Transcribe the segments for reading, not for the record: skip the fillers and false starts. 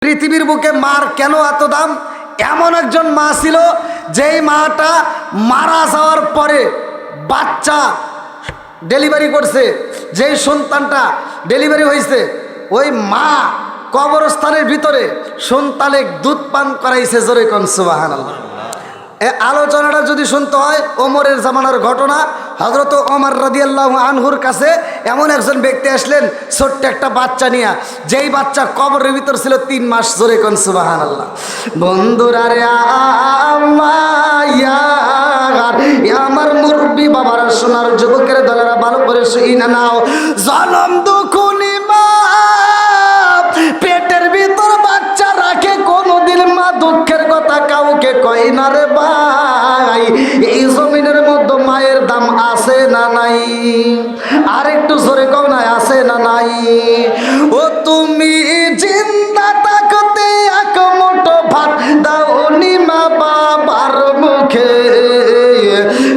পৃথিবীর বুকে মার কেন এত দাম? এমন একজন মা ছিল যেই মাটা মারা যাওয়ার পরে বাচ্চা ডেলিভারি করছে, যেই সন্তানটা ডেলিভারি হয়েছে ওই মা কবরস্থানের ভিতরে সন্তানে দুধ পান করাইছে। জোরে কোন সুবহানাল্লাহ। এই আলোচনাটা যদি শুনতে হয় ওমরের জামানার ঘটনা, হযরত ওমর রাদিয়াল্লাহু আনহুর কাছে এমন একজন ব্যক্তি আসলেন ছোট্ট একটা বাচ্চা নিয়ে, যেই বাচ্চা কবরের ভিতর ছিল 3 মাস। জোরে কোন সুবহানাল্লাহ। বন্ধুরা রে আমার মুরব্বী বাবারা, সোনার যুবকের দলেরা ভালো করে শুইনা নাও। জনম দুঃখুনি মা পেটের ভিতর বাচ্চা রাখে, কোনদিন মা দুঃখের কথা কাউকে কয় না রে ভাই। এই জমিনের মধ্যে মায়ের দাম আছে না নাই? আর একটু জোরে কও না, আছে না নাই? ও তুমি জিন্দা থাকতে এক মুঠো ভাত দাওনি মা বাবার মুখে,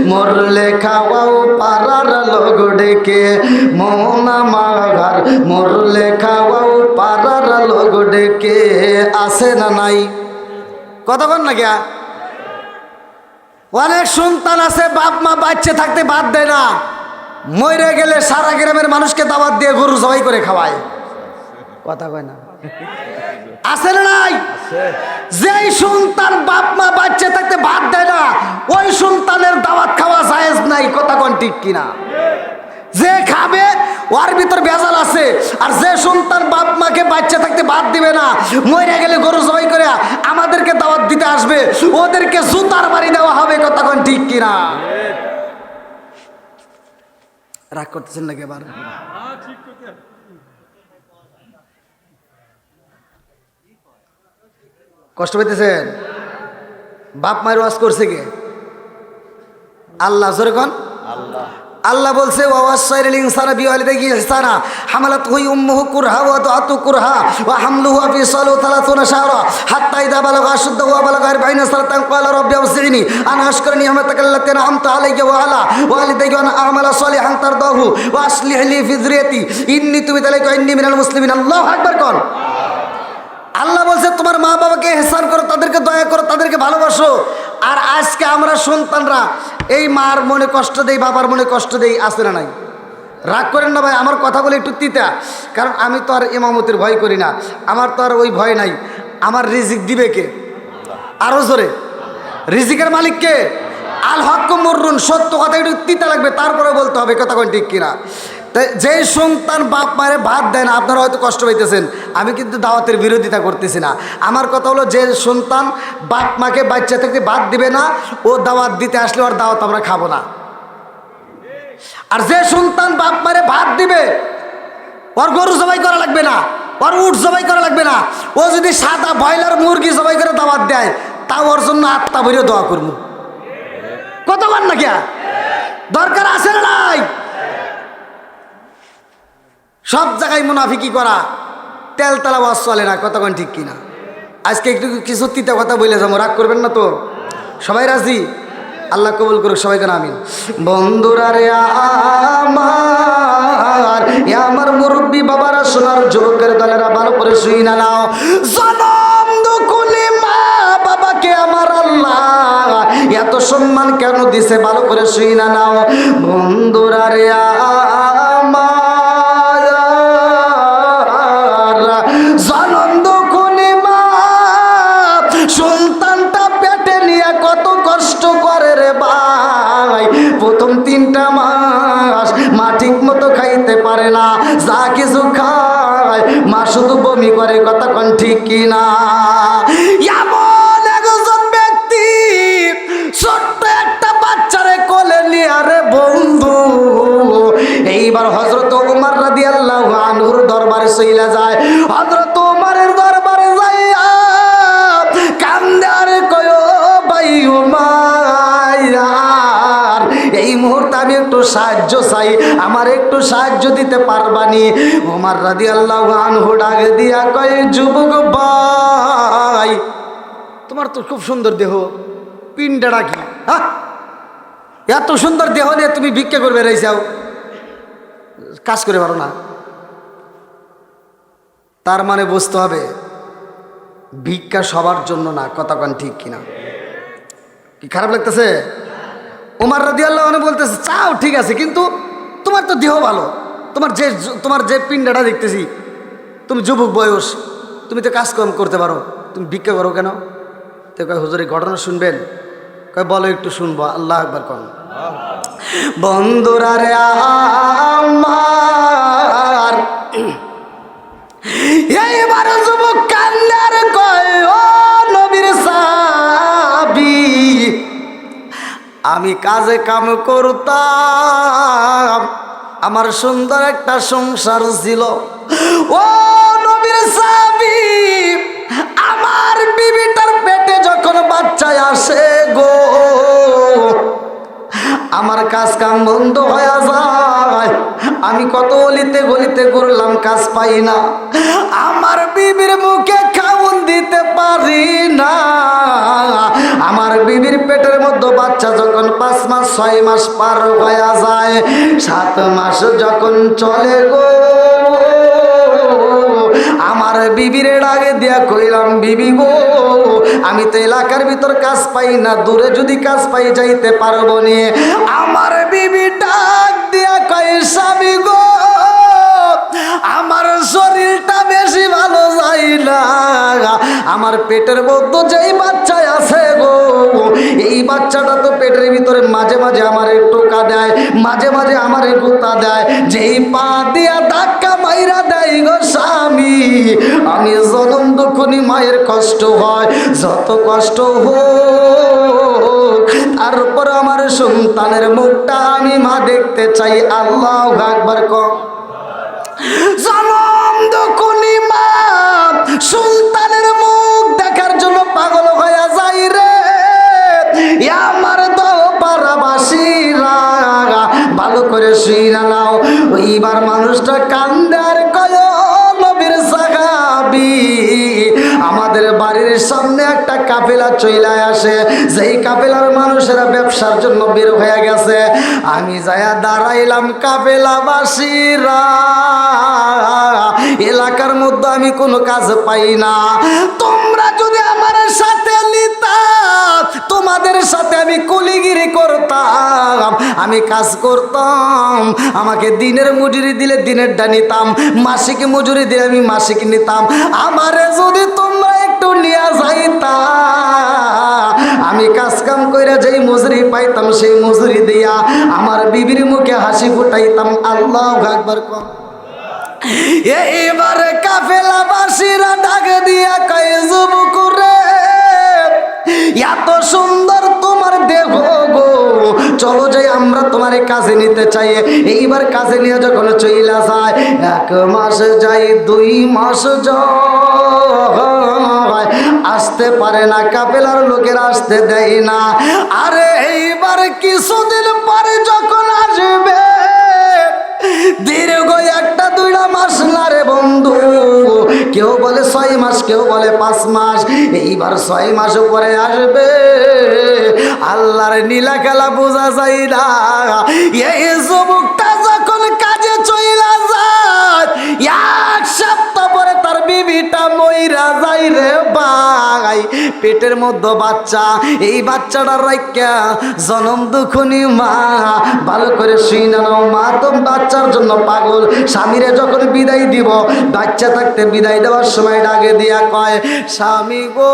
মরলে খাওয়াও পাড়ার লোক ডেকে, মন আমার মরলে খাওয়াও পাড়ার লোক ডেকে, আছে না নাই? কথা বল না গিয়া। অনেক সন্তান আছে বাপ মা বাচ্চা থাকতে বাদ দেয় না, মরে গেলে সারা গ্রামের মানুষকে দাওয়াত দিয়ে গরু জবাই করে খাওয়ায়। কথা কয় না, আছে না নাই? যেই সন্তান বাপ মা বাচ্চা থাকতে বাদ দেয় না ওই সন্তানের দাওয়াত খাওয়া জায়েজ নাই। কথা কোন ঠিক কিনা? যে খাবে ওর ভিতর ভেজাল আছে, আর যে সন্তান বাপ মাকে বাচ্চা থাকতে বাদ দিবে না, মরে গেলে গরু জবাই করে আমাদেরকে দাওয়াত দিতে আসবে, ওদেরকে জুতার বাড়ি দেওয়া হবে। কথা কোন ঠিক কিনা? রাগ করতেছেন নাকি এবার? কষ্ট পেতেছেন? বাপ মায়ের ওয়াজ করছে কে? আল্লাহ। জোরে কোন আল্লাহ। আল্লাহ বলছে ওয়াসাইরিল ইনসানা বিওয়ালিদাইহি ইহসানা হামালাতহু উম্মুহু কুরহা ওয়া দাআতু কুরহা ওয়া হামলুহু ফি সালাতি 30 শাহরা হাত্তা ইযা বালাগা আশুদ্দাহু ওয়া বালাগা 40 সানাতান ক্বালা রাব্বি আওসিনি আন আশকুরা নি'মাতাকা আল্লাতী আন'আমতা আলাইয়া ওয়া আলা ওয়ালিদাইয়া ওয়া আন আ'মালা সালিহান তারদাহু ওয়া আসলিহ লি ফি যুররিয়াতি ইন্নী তুবিতু ইলাইকা ইন্নী মিনাল মুসলিমিন। আল্লাহু আকবার কোন। আল্লাহ বলছে তোমার মা বাবাকে ইহসান করো, তাদেরকে দয়া করো, তাদেরকে ভালোবাসো। আর আজকে আমরা সন্তানরা এই মার মনে কষ্ট দেই, বাবার মনে কষ্ট দেই, আছে না নাই? রাগ করেন না ভাই, আমার কথা বলে একটু তিতা, কারণ আমি তো আর ইমামতির ভয় করি না, আমার তো আর ওই ভয় নাই। আমার রিজিক দিবে কে? আরো জোরে, রিজিকের মালিক কে? আল হক্কু মুররুন। সত্য কথা একটু তিতা লাগবে, তারপরে বলতে হবে। কথা কোন ঠিক কিনা? তাই যেই সন্তান বাপ মায়ের ভাত দেয় না, আপনারা হয়তো কষ্ট পাইতেছেন, আমি কিন্তু দাওয়াতের বিরোধিতা করতেছি না। আমার কথা হলো যে সন্তান বাপ মাকে বাচ্চা থেকে ভাত দিবে না, ও দাওয়াত দিতে আসলে ওর দাওয়াত আমরা খাবো না। আর যে সন্তান বাপ মারে ভাত দিবে, ওর গরু জবাই করা লাগবে না, ওর উট জবাই করা লাগবে না, ও যদি সাদা ব্রয়লার মুরগি জবাই করে দাওয়াত দেয়, তাও ওর জন্য আত্মা ভরিয়ে দোয়া করবো। কত বার না কিয়া দরকার আছে না নাই? সব জায়গায় মুনাফিকি করা, তেল তালা ওয়াজ চলে না। কতক্ষণ ঠিক কিনা? আজকে একটু কিছু তিতা কথা বলে যাবো, রাগ করবেন না তো? সবাই রাজি? আল্লাহ কবুল করুক সবাইকে আমিন। বন্ধুরা রে আমার মুরব্বী বাবারা, সোনার যুবকের দলেরা ভালো করে শুই না নাও। জনম দুকুলি মা বাবাকে আমার আল্লাহ এত সম্মান কেন দিছে? ভালো করে শুই না নাও। বন্ধুরা রে সন্তানটা পেটে নিয়ে কত কষ্ট করে রে ভাই। প্রথম 3টা মাস মা ঠিক মতো খাইতে পারে না, যা কিছু খায় মা শুধু বমি করে। কথা কোন ঠিক কিনা? এমন একজন ব্যক্তি ছোট্ট একটা বাচ্চারে কোলে নিয়ে, আরে বন্ধু এইবার হযরত ওমর রাদিয়াল্লাহু আনহুর দরবারে চইলা যায়। হযরত ওমরের দরবারে যাইয়া কান্দে আর কয় ভাই ওমর, এই মুহূর্তে আমি একটু সাহায্য চাই, আমার একটু সাহায্য দিতে পারবানি? ওমর রাদিয়াল্লাহু আনহু ডাক দিয়া কয়, যুবক ভাই তোমার তো খুব সুন্দর দেহ, পিন্ডাটা কি? হ্যাঁ, এত সুন্দর দেহ নিয়ে তুমি ভিক্ষা করবে রাইছাও, কাজ করে পারো না? তার মানে বুঝতে হবে ভিক্ষা সবার জন্য না, কথা কন ঠিক কিনা? কি খারাপ লাগতেছে? ওমর রাদিয়াল্লাহু আনহু বলতেছে চাও ঠিক আছে, কিন্তু তোমার তো দেহ ভালো, তোমার যে পিণ্ডাটা দেখতেছি, তুমি যুবক বয়স, তুমি তো কাজকর্ম করতে পারো, তুমি ভিক্ষা করো কেন? তো কয় হুজুর এই ঘটনা শুনবেন? কয় বলো একটু শুনবো। আল্লাহ আকবার কোন। বন্ধুরা রে আমার, এইবার যুবক কান্দার কয় ও নবীর সাহাবী, আমি কাজে কাম করতাম, আমার সুন্দর একটা সংসার ছিল। ও নবীর সাহাবী, আমার বিবিটার পেটে যখন বাচ্চা আসে গো, আমার কাজ কাম বন্ধ হয়ে যায়। আমি কত অলিতে গলিতে ঘুরলাম, কাজ পাই না। আমার বিবির মুখে খাওন দিতে পারি না। আমার বিবির পেটের মধ্যে বাচ্চা যখন 5 মাস 6 মাস পার হয়ে যায়, 7 মাস যখন চলে গো, আমার বিবির ডাকে দিয়া কইলাম বিবি গো, আমি তো এলাকার ভিতর কাজ পাই না, দূরে যদি কাজ পাই যাইতে পারবো নি। আমার বিবি ডাক দিয়া কই স্বামী গো, আমার শরীরটা বেশি ভালো যায় না, আমার পেটের মধ্যে যেই বাচ্চা আছে গো, এই বাচ্চাটা তো পেটের ভিতরে মাঝে মাঝে আমার টোকা দেয়, মাঝে মাঝে আমার গুতা দেয়, যেই পা দিয়া ধাক্কা মাইরা দেয় গো স্বামী, আমি জনম দুঃখনি মায়ের কষ্ট হয়, যত কষ্ট হোক তারপর আমার সন্তানের মুখটা আমি মা দেখতে চাই। আল্লাহু আকবার কম। জনম দুঃখনি মা সুলতানের মুখ দেখার জন্য পাগল হয়ে যাই রে। আমার দোপারাবাসীরা ভালো করে শুইনা নাও, ওইবার মানুষটা কান্দে আর কয় নবীর সাহাবী, আমাদের বাড়ির সামনে একটা কাফেলা চলে আসে, যেই কাফেলার মানুষেরা ব্যবসার জন্য বের হয়ে গেছে। আমি যায়া দাঁড়াইলাম, কাফেলাবাসীরা এলাকার মধ্যে আমি কোনো কাজ পাই না, তোমরা যদি আমার সাথে নিতা, তোমাদের সাথে আমি কুলিগিরি করতাম, আমি কাজ করতাম, আমাকে দিনের মজুরি দিলে দিনেরটা নিতাম, মাসিক মজুরি দিলে আমি মাসিক নিতাম, আমারে যদি তোমরা একটু নিয়ে যাইতা, আমি কাজ কাম কইরা যেই মজুরি পাইতাম সেই মজুরি দিয়া আমার বিবির মুখে হাসি ফুটাইতাম। আল্লাহু আকবার কম। এইবারে কাফেলাবাসীরা ডাক দিয়া কয় যুবক রে, এত সুন্দর তোমার দেহ গো, চলো যাই আমরা তোমার কাজে নিতে চাই। এইবার কাজে নিয়ে যখন চইলা যায়, 1 মাস যাই 2 মাস যায়, আসতে পারে না, কাফেলার লোকেরা আসতে দেয় না। আরে এইবার কিছুদিন পরে যখন আসবে, দীর্ঘ 1-2 মাস না রে বন্ধু, কেউ বলে 6 মাস, কেউ বলে 5 মাস, এইবার 6 মাস পরে আসবে। আল্লাহর নীলা খেলা বোঝা যায় না। এই যুবকটা যখন কাজে চইলা যায়, 1 সপ্তাহ পরে তার বিবিটা মইরা যায় রে ভাই, পেটের মধ্যে বাচ্চা। এই বাচ্চাটার রাইকা জনম দুঃখনি মা ভালো করে শুইনা নাও, মা তো বাচ্চার জন্য পাগল। স্বামীরে যখন বিদায় দিব, বাচ্চা থাকতে বিদায় দেওয়ার সময় ডাকে দিয়া কয় স্বামী গো,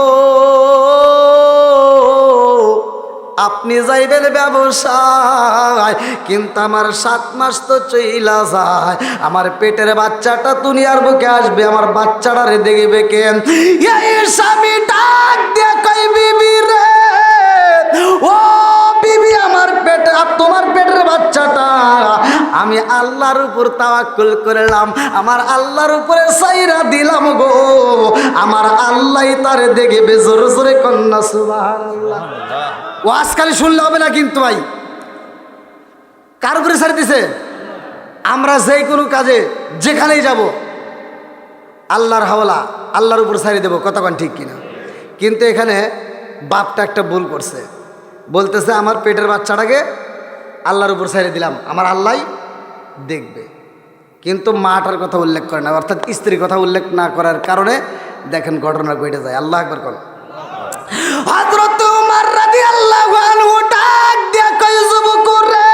আপনি যাইবেন ব্যবসায়, কিন্তু আমার 7 মাস তো চইলা যায়, আমার পেটের বাচ্চাটা দুনিয়ার বুকে আসবে, আমার বাচ্চাটারে দেখবে কেন? এই স্বামী ডাক দিয়া কই বিবি রে, ও বিবি, আমার পেটে তোমার পেটের বাচ্চাটা আমি আল্লাহর উপর তাওয়াক্কুল করলাম, আমার আল্লাহর উপরে সাইরা দিলাম গো, আমার আল্লাহই তারে দেখবে। জোরে জোরে কন্যা সুবহানাল্লাহ। ওয়াজ খালি শুনলে হবে না কিন্তু ভাই, কার উপরে ছাড়ি দিছে? আমরা যেই কোনো কাজে যেখানেই যাব আল্লাহর হাওলা, আল্লাহর উপর ছাড়ি দেবো, কতক্ষণ ঠিক কিনা? কিন্তু এখানে বাপটা একটা ভুল করছে, বলতেছে আমার পেটের বাচ্চাটাকে আল্লাহর উপর ছাড়ি দিলাম, আমার আল্লাহই দেখবে। কিন্তু মাটার কথা উল্লেখ করে না, অর্থাৎ স্ত্রীর কথা উল্লেখ না করার কারণে দেখেন ঘটনা ঘটে যায়। আল্লাহ আকবার কোন হযরত ওমর রাদিয়াল্লাহু আনহু ডাক দিয়া কয় যুবক রে,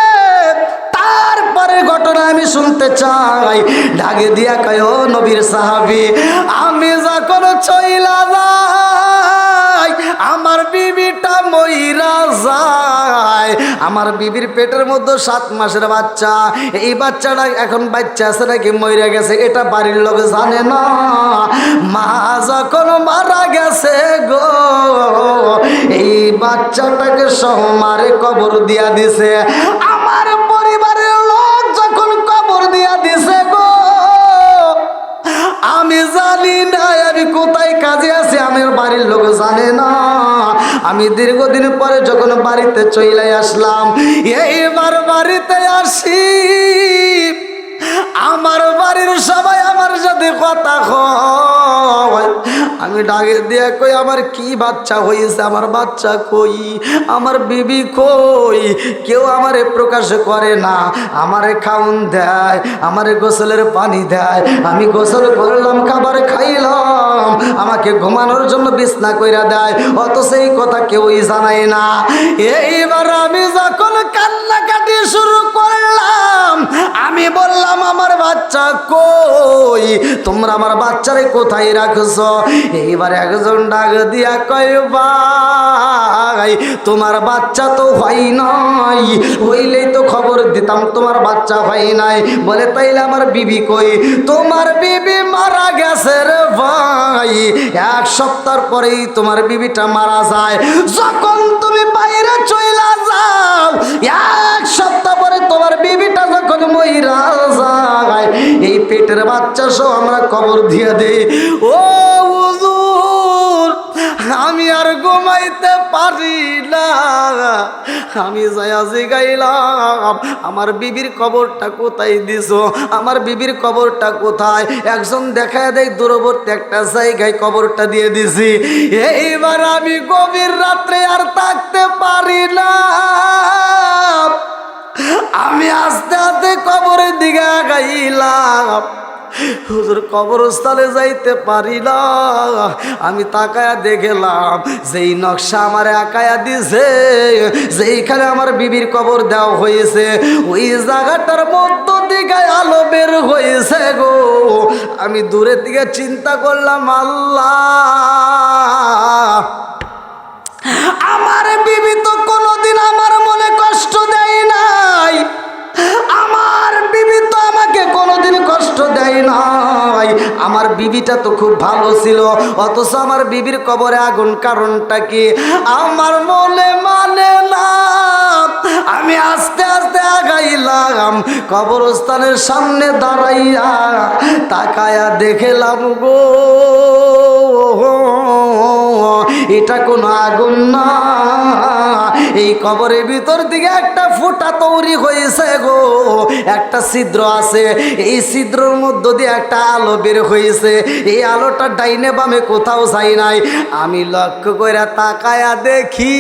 তারপরে ঘটনা আমি শুনতে চাই। ডাকে দিয়া কয় ও নবীর সাহাবী, আমি যখন চইলা যাই আমার বিবিটা মইরা যায়। আমার বিবির পেটের মধ্যে 7 মাসের বাচ্চা, এই বাচ্চাটা এখন বাচ্চা আছে নাকি মইরা গেছে এটা বাড়ির লোক জানে না। মা যখন মারা গেছে গো, এই বাচ্চাটাকে সমারে কবর দিয়া দিছে। আমার পরিবারের লোক যখন কবর দিয়া দিছে গো, আমি জানি না আমি কোথায় কাজে আছি, আমার বাড়ির লোক জানে না। আমি দীর্ঘদিন পরে যখন বাড়িতে চলে আসলাম, এইবার বাড়িতে আসি আমার বাড়ির সবাই আমার সাথে কথা কয়। আমি ডাকে দিয়ে কই আমার কি বাচ্চা হয়েছে, আমার বাচ্চা কই, আমার বিবি কই। কেউ আমারে প্রকাশ করে না, আমারে খাউন দেয়, আমারে গোসলের পানি দেয়, আমি গোসল করলাম, খাবার খাইলাম, আমাকে ঘুমানোর জন্য বিছনা কইরা দেয়, অত সেই কথা কেউই জানায় না। এইবার আমি যখন কান্নাকাটি শুরু করলাম, আমি বললাম আমার বাচ্চা কই, তোমরা আমার বাচ্চারে কোথায় রাখছো? এইবার একজন ডাক দিয়া কয় ভাই তোমার বাচ্চা তো হয় নাই, হইলেই তো খবর দিতাম, তোমার বাচ্চা হয় নাই। বলে তাইলে আমার বিবি কই? তোমার বিবি মারা গেছে রে ভাই, 1 সপ্তাহ পরেই তোমার বিবিটা মারা যায়। যখন তুমি বাইরে চইলা যাও 1 সপ্তাহ পরে তোমার বিবিটা যখন মইরা যায়, এই পেটের বাচ্চা সহ আমরা কবর দিয়ে দেই। ও হুজুর, আমি আর ঘুমাইতে পারি না, আমি যায়া জিগাইলাম আমার বিবির কবরটা কোথায় দিছো, আমার বিবির কবরটা কোথায়? একজন দেখায় দেয় দূরবর্তী একটা জায়গায় কবরটা দিয়ে দিছি। এইবার আমি গভীর রাত্রে আর থাকতে পারি না, আমি আস্তে আস্তে কবরের দিকে আগাইলাম। হুজুর কবরস্থানে যাইতে পারি না, আমি তাকায়া দেখলাম যেই নকশা আমার আঁকায়া দিছে, যেইখানে আমার বিবির কবর দেওয়া হয়েছে, ওই জায়গাটার মধ্য দিকে আলো বের হয়েছে গো। আমি দূরের দিকে চিন্তা করলাম, আল্লাহ আমার বিবি তো কোনোদিন আমার মনে কষ্ট দেয় নাই, আমার বিবি তো আমাকে কোনোদিন কষ্ট দেয় নাই, আমার বিবিটা তো খুব ভালো ছিল, অথচ আমার বিবির কবরে আগুন, কারণটা কি? আমার মনে মানে না। আমি আস্তে আস্তে আগাইলাম, কবরস্থানের সামনে দাঁড়াইয়া তাকায়া দেখলাম গো, এটা কোনো আগুন না, এই কবরের ভিতর দিকে একটা ফুটা তৈরি হয়েছে গো, একটা ছিদ্র আছে, এই ছিদ্রের মধ্য দিয়ে একটা আলো বের হয়েছে, এই আলোটা ডাইনে বামে কোথাও যায় নাই। আমি লক্ষ্য করে তাকায়া দেখি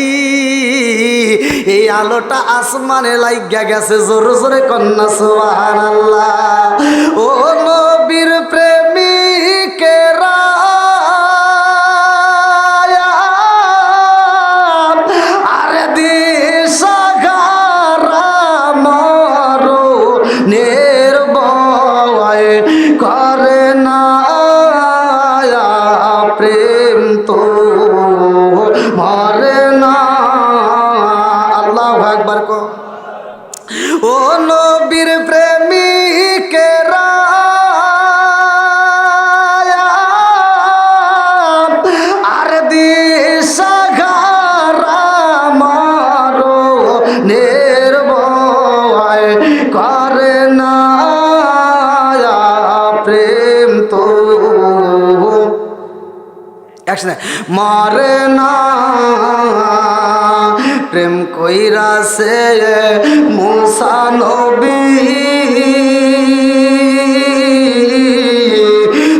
এই আলোটা আসমানে লাইগা গেছে। জোরে জোরে কন্যা সুবহানাল্লাহ। ও নবীর প্রেমিকেরা করে না প্রেম তো মরে না। আল্লাহু আকবার কো। ও নবীর প্রেমিকেরা আর দিশাহারা মারো নির্ভয় করে না প্রেম তো একসাথে মরে না। প্রেম কইরাছে মুসা নবী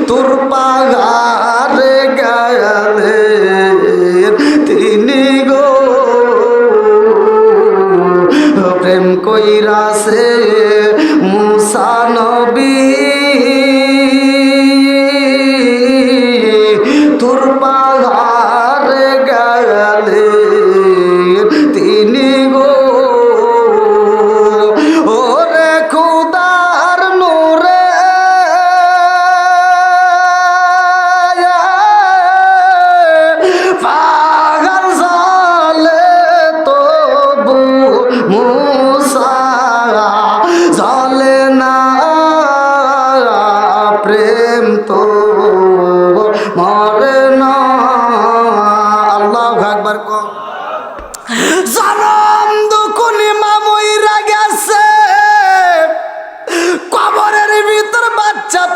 তোর পাগারে গেলে তিনি গো, প্রেম কইরাছে মুসা নবী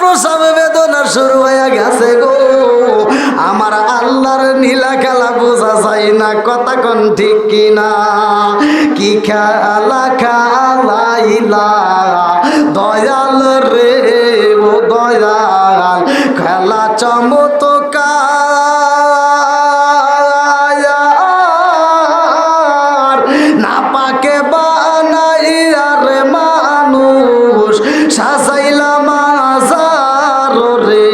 প্রসব বেদনা শুরু হয়ে গেছে গো, আমার আল্লাহর নীলা খেলা বোঝা যায় না, কথা কোন ঠিক কিনা? কি খেলা খেলাইলা দয়াল রে ও দয়াল, খেলা চমৎকার, না পাকে বানাইয়া রে মানুষ সাজাইলা মাজার রে,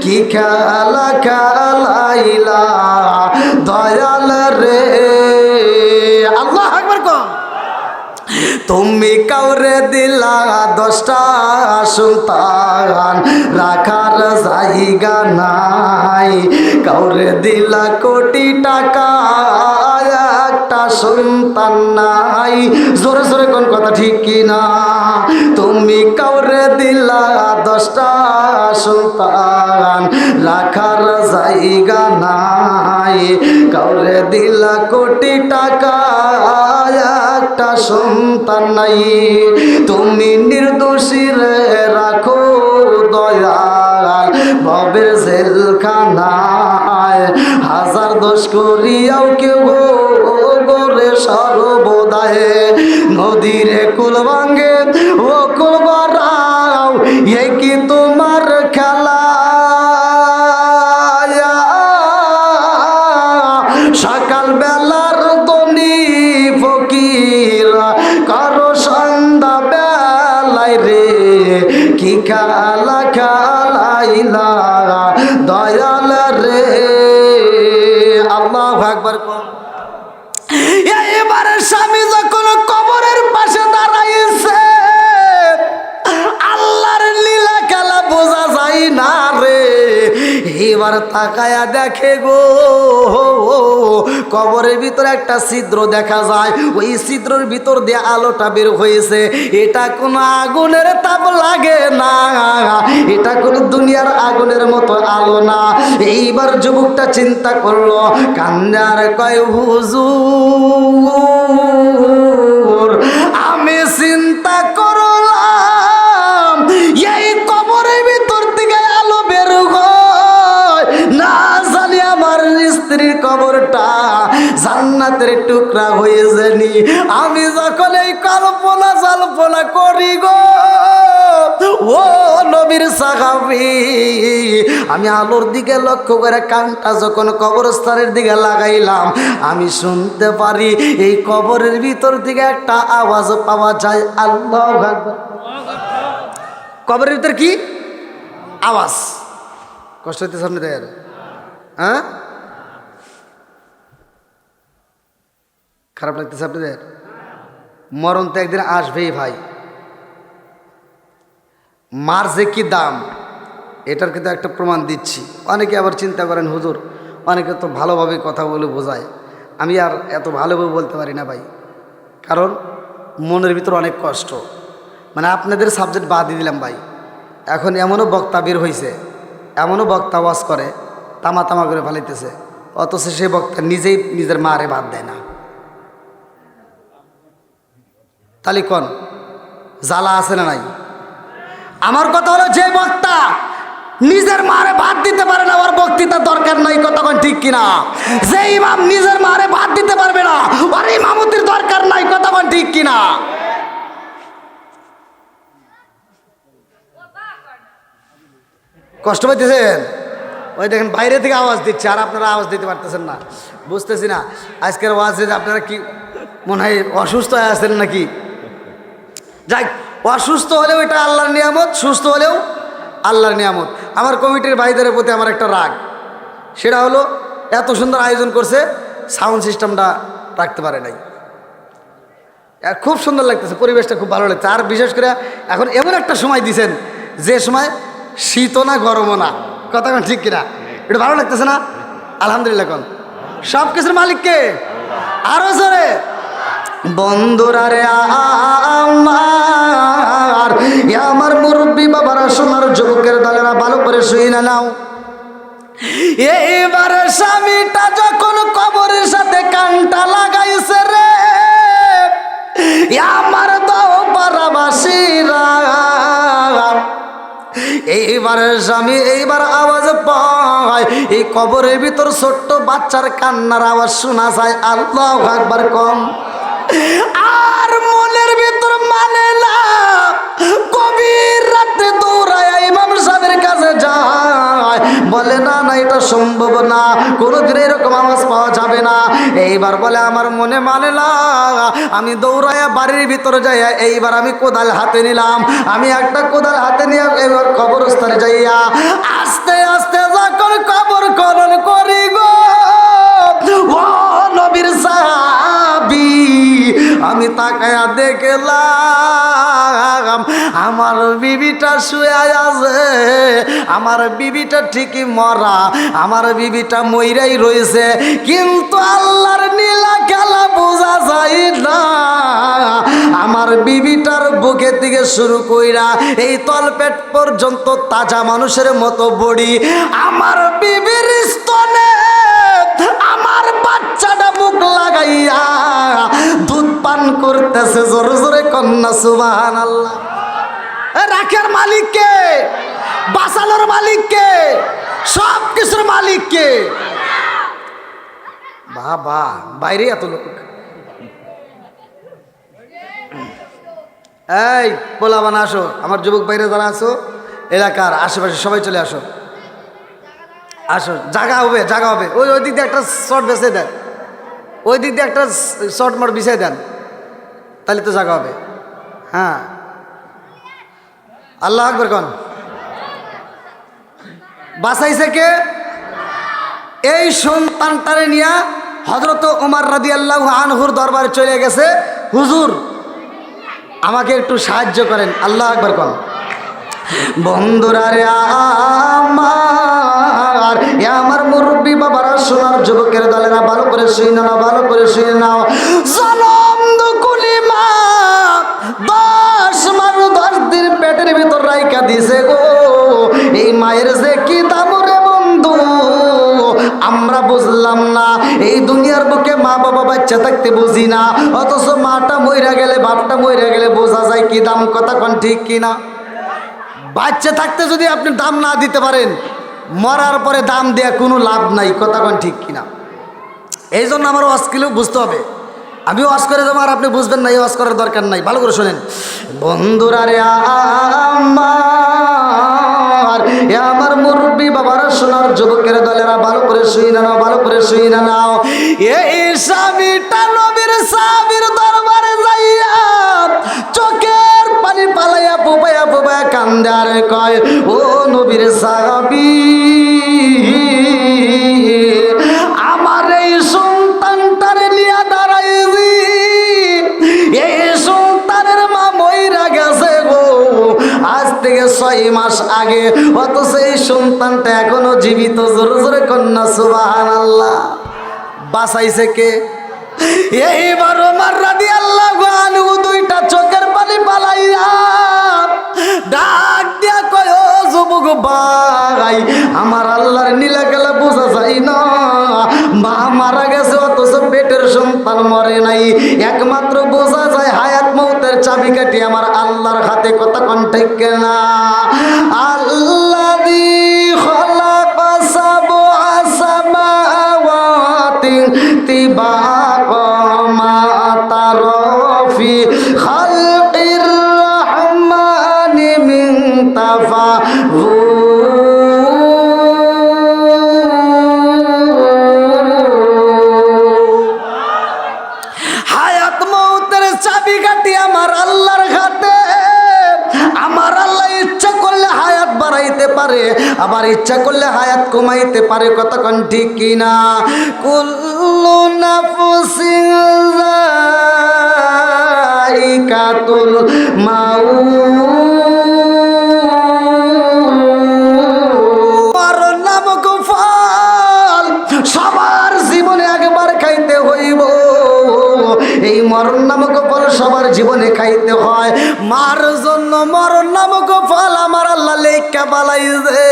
কি খেলা খেলাইলা দয়াল রে। আল্লাহু আকবার কম। তুমি কাউরে দিলা 10টা সন্তান, রাখার জায়গা নাই, কাউরে দিলা কোটি টাকা, একটা সন্তান নাই। জোরে জোরে কোন কথা ঠিক কিনা? তুমি কাউরে দিলা 10টা সন্তান, রাখার জায়গা নাই, কাউরে দিলা কোটি টাকা, একটা সন্তান নাই। তুমি নির্দোষী রে রাখো দয়াল ভবের জেলখানায়, হাজার দোষ করিয়াও কেউ গোরে সর্বদায়, নদীরে কুল ভাঙ্গে ও কুল বাড়াও, এ কি তোমার খেলা? সকাল বেলার দনি ফকির কারো সন্ধ্যা বেলায় রে, কি খেলা খেলাইলা দয়াল রে। আল্লাহু আকবার কম। এবারে স্বামী যখন কবরের পাশে দাঁড়াইছে, আল্লাহর লীলা খেলা বোঝা যায় না রে। এবার তাকায়া দেখে গো, কবরের ভিতরে একটা ছিদ্র দেখা যায়, ওই ছিদ্রের ভিতর দিয়ে আলোটা বের হয়েছে। এটা কোনো আগুনের তাপ লাগে না, এটা কোনো দুনিয়ার আগুনের মতো আলো না। এইবার যুবকটা চিন্তা করলো, কান্দার কয় হুজুর, আমি চিন্তা করলাম এই কবরের ভিতর থেকে আলো বের হয়, না জানি আমার স্ত্রীর কবরটা জান্নাতের টুকরা হয়ে যায়নি। আমি যখন এই কল্পনা করি গো ও নবীর সাহাবী, আমি আলোর দিকে লক্ষ্য করে কানটা যখন কবরস্থানের দিকে লাগাইলাম, আমি শুনতে পারি এই কবরের ভিতর থেকে একটা আওয়াজ পাওয়া যায়। আল্লাহু আকবার। কবরের ভিতর কি আওয়াজ? কষ্ট হইতেছে আপনাদের? হ্যাঁ, খারাপ লাগতেছে আপনাদের? মরণ তো একদিন আসবেই ভাই। মার যে কি দাম, এটার কিন্তু একটা প্রমাণ দিচ্ছি। অনেকে আবার চিন্তা করেন হুজুর, অনেকে তো ভালোভাবে কথা বলে বোঝায়, আমি আর এত ভালোভাবে বলতে পারি না ভাই, কারণ মনের ভিতর অনেক কষ্ট। মানে আপনাদের সাবজেক্ট বাদই দিলাম ভাই। এখন এমনও বক্তা বের হয়েছে, এমনও বক্তা ওয়াজ করে তামা তামা করে ফেলাইতেছে, অথচ সেই বক্তা নিজেই নিজের মারে বাদ দেয় না। তাহলে কোন জ্বালা আছে না নাই? আমার কথা হলো, যে বক্তা নিজের মারে ভাত দিতে পারে না, ওর বক্তৃতার দরকার নাই, কথা কোন ঠিক কিনা? যে ইমাম নিজের মারে ভাত দিতে পারবে না, ওর ইমামতির দরকার নাই, কথা কোন ঠিক কিনা? কষ্ট পাইতেছেন? ওই দেখেন বাইরে থেকে আওয়াজ দিচ্ছে, আর আপনারা আওয়াজ দিতে পারতেছেন না, বুঝতেছি না। আজকের আওয়াজে আপনারা কি মনে হয় অসুস্থ হয়ে আছেন নাকি? যাই, অসুস্থ হলেও এটা আল্লাহর নিয়ামত, সুস্থ হলেও আল্লাহর নিয়ামত। আমার কমিটির ভাইদের প্রতি আমার একটা রাগ, সেটা হলো এত সুন্দর আয়োজন করছে, সাউন্ড সিস্টেমটা রাখতে পারে নাই। খুব সুন্দর লাগতেছে, পরিবেশটা খুব ভালো লাগছে। আর বিশেষ করে এখন এমন একটা সময় দিছেন, যে সময় শীতও না গরমও না, কথা ঠিক কিনা? এটা ভালো লাগতেছে না? আলহামদুলিল্লাহ। কোন সব কিছুর মালিককে আরো জোরে বন্ধুরা রে আমার মুরব্বী বাবারা, সোনার যুবকের দলেরা, ভালো করে শুই না নাও। এইবার স্বামীটা যখন কবরের সাথে কানটা লাগাইছে রে, আমার দাও পারাবাসীরা, এইবার স্বামী এইবার আওয়াজ পায়, এই কবরের ভিতর ছোট্ট বাচ্চার কান্নার আওয়াজ শোনা যায়। আল্লাহু আকবার কম। আর মনের ভিতর মানে না, গভীর রাতে দৌড়ায় ইমাম সাহেবের কাছে যায়, বলে না না এটা সম্ভব না, কোনোদিন এরকম আওয়াজ পাওয়া যাবে না। এইবার বলে আমার মনে মানে না, আমি দৌড়াইয়া বাড়ির ভিতরে যাইয়া এইবার আমি কোদাল হাতে নিলাম, আমি একটা কোদাল হাতে নিয়ে এবার কবরস্থানে যাইয়া আস্তে আস্তে যখন কবর খনন করি গো, ও নবীর সাহাবী, আমি তাকায়া দেখলাম আমার বিবিটা শুয়ে আছে, আমার বিবিটা ঠিকই মরা, আমার বিবিটা মইরাই রয়েছে, কিন্তু আল্লাহর নীলা খেলা বোঝা যায় না। আমার বিবিটার বুকের দিকে শুরু কইরা এই তলপেট পর্যন্ত তাজা মানুষের মতো বডি, আমার বিবির স্তনে আমার বাচ্চাটা মুখ লাগাইয়া দুধ পান করতেছে। জোরে জোরে কন্যা সুবহানাল্লাহ। রাখার মালিক কে? বাঁচানোর মালিক কে? সব কিছুর মালিক কে? বাবা, বাইরে এত লোক। এই পোলাবান আসো, আমার যুবক বাইরে যারা আছো এলাকার আশেপাশে সবাই চলে আসো, আসো, জায়গা হবে, জায়গা হবে। ওই ওই দিক দিয়ে একটা শর্ট বেছে দেন, ওই দিক দিয়ে একটা শর্ট মোট বিছাই দেন, তাহলে তো জায়গা হবে। হ্যাঁ, আল্লাহ আকবার কোন। বাঁচাইছে কে? এই সন্তানটারে নিয়া হযরত ওমর রাদিয়াল্লাহু আনহুর দরবারে চলে গেছে, হুজুর আমাকে একটু সাহায্য করেন। আল্লাহ আকবার কোন। বন্ধুরা রে আমার মুরব্বী বাবারা, সোনার যুবকের দলেরা, ভালো করে শুনে নাও, ভালো করে শুনে নাও। জনম দুকুলি মা 10 মাস 10 দিন পেটের ভিতর রাইখা দিছে গো, এই মায়ের যে কি দাম রে বন্ধু, আমরা বুঝলাম না। এই দুনিয়ার বুকে মা বাবা বাচ্চা থাকতে বুঝি না, অথচ মাটা মইরা গেলে, বাপটা মইরা গেলে বোঝা যায় কি দাম। কথা কোন ঠিক কিনা? বাচ্চা থাকতে যদি আপনি দাম না দিতে পারেন, মরার পরে দাম দেয়া কোনো লাভ নাই। কথা কোন ঠিক কিনা? এই জন্য আমার ওয়াজ কিলো বুঝতে হবে। আমি ওয়াজ করে যাবো আর আপনি বুঝবেন না, এই ওয়াজ করার দরকার নাই। ভালো করে শোনেন বন্ধুরা রে আমার মুরব্বী বাবারা, সোনার যুবকের দলেরা, ভালো করে শুই না নাও, ভালো করে শুই না নাও। এই স্বামীটা নবীর সাহাবীর দরবারে যাইয়া চোখের পানি পালাইয়া পোপায়া পোপায়া কান্দে আর কয়, ও নবীর সাহাবী, আমার এই সন্তানটারে নিয়ে দাঁড়াইছি, এই সন্তানের মা মইরা গেছে গো আজ থেকে 6 মাস আগে, অথচ এই সন্তানটা এখনো জীবিত। জোরে জোরে কন্যা সুবহানাল্লাহ। বাঁচাইছে কে? এইবার ওমর রাদিয়াল্লাহু আনহু দুইটা চোখের পানি পালাইয়া ডাক দিয়া কয়, ও যুবক ভাই, আমার আল্লাহর নীলা খেলা বোঝা যায় না। মা মারা গেছে অথচ পেটের সন্তান মরে নাই, একমাত্র বোঝা যায় হায়াত মৌতের চাবিকাঠি আমার আল্লাহর হাতে। কথা কোন ঠিক না? আল্লাযী খালাকা সাবআ সামাওয়াতি তিবাকা মা তারা ফি খালকির রাহমানি মিন তাফাউত। হায়াত মৌতের চাবিকাঠি আমার আল্লাহর হাতে। আমার আল্লাহ ইচ্ছা করলে হায়াত বাড়াইতে পারে, আবার ইচ্ছা করলে হায়াত কমাইতে পারে। কথা কোন ঠিক কিনা? কুল্লু নাফসিন যায়িকাতুল মাউত, মরণ নামক ফল সবার জীবনে একবার খাইতে হইব। এই মরণ নামক ফল সবার জীবনে খাইতে হয়। মার জন্য মরণ নামক ফল আমার আল্লাহ লেখা বালাইছে,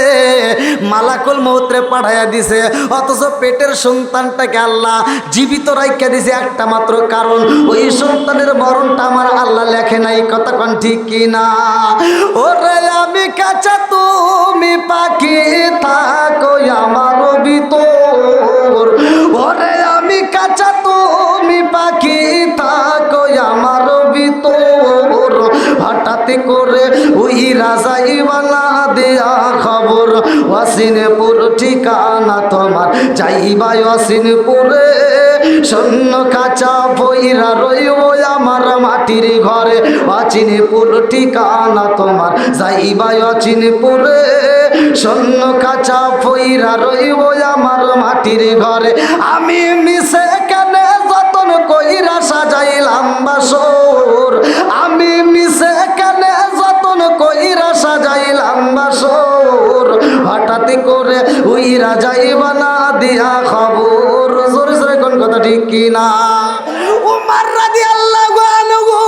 মালাকুল মউতরে পাঠাইয়া দিছে, অথচ পেটের সন্তানটাকে আল্লাহ জীবিত রাইখা দিছে একটা মাত্র কারণ, ওই সন্তানের মরণটা আমার আল্লাহ লেখে নাই। কথা কোন ঠিক কিনা? ওরে আমি কাঁচা তুমি পাখি থাকো আমার ভিতর, ওরে আমি কাঁচা তুমি পাখি থাকো আমার ভিতর, হঠাৎ করে ওই রাজাই বাংলা দেয়া খবর, ওয়াসিনপুর ঠিকানা তোমার যাইবা ওয়াসিনপুরে, শূন্য কাঁচা বইরা রইব আমার মাটির ঘরে, ওয়াসিনপুর ঠিকানা তোমার যাইবা ওয়াসিনপুরে, শূন্য কাঁচা বইরা রইব আমার মাটির ঘরে। আমি মিশে কেনে যতন কইরা সাজাইলাম বাসর, আমি মিশে কেনে যতন কইরা সাজাইলাম বাসর, হঠাৎ করে উইরা যাইবা না দিয়া খবর। জোরে জোরে কোন কথা ঠিক কিনা? উমর রাদিয়াল্লাহু আনহু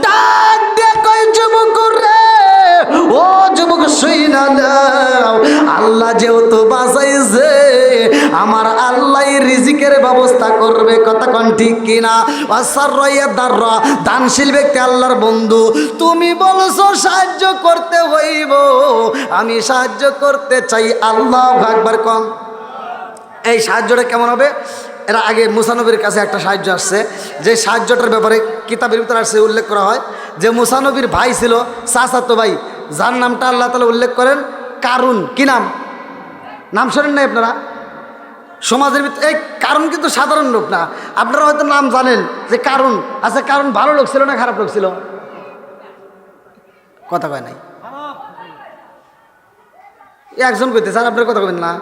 ডাক দিয়ে কই যুবক রে, ও যুবক শুইনা নাও, আল্লাহ যেহেতু বাঁচাইছে আমার আল্লাহ রিজিকের ব্যবস্থা করবে। কথা কোন ঠিক কিনা? দানশীল ব্যক্তি আল্লাহর বন্ধু, তুমি বলছো সাহায্য করতে হইব, আমি সাহায্য করতে চাই। আল্লাহু আকবার কম। এই সাহায্যটা কেমন হবে? এরা আগে মুসা নবীর কাছে একটা সাহায্য আসছে, যে সাহায্যটার ব্যাপারে কিতাবের ভিতরে আসছে, উল্লেখ করা হয় যে মুসা নবীর ভাই ছিল চাচাতো ভাই, যার নামটা আল্লাহ তাআলা উল্লেখ করেন কারুন। কি নাম? নাম শোনেন নাই আপনারা? সমাজের ভিতরে এই কারণ কিন্তু সাধারণ লোক না, আপনারা হয়তো নাম জানেন যে কারণ। আচ্ছা, কারণ ভালো লোক ছিল না খারাপ লোক ছিল? কথা কয় নাই, একজন কইতে স্যার আপনার কথা কবেন না।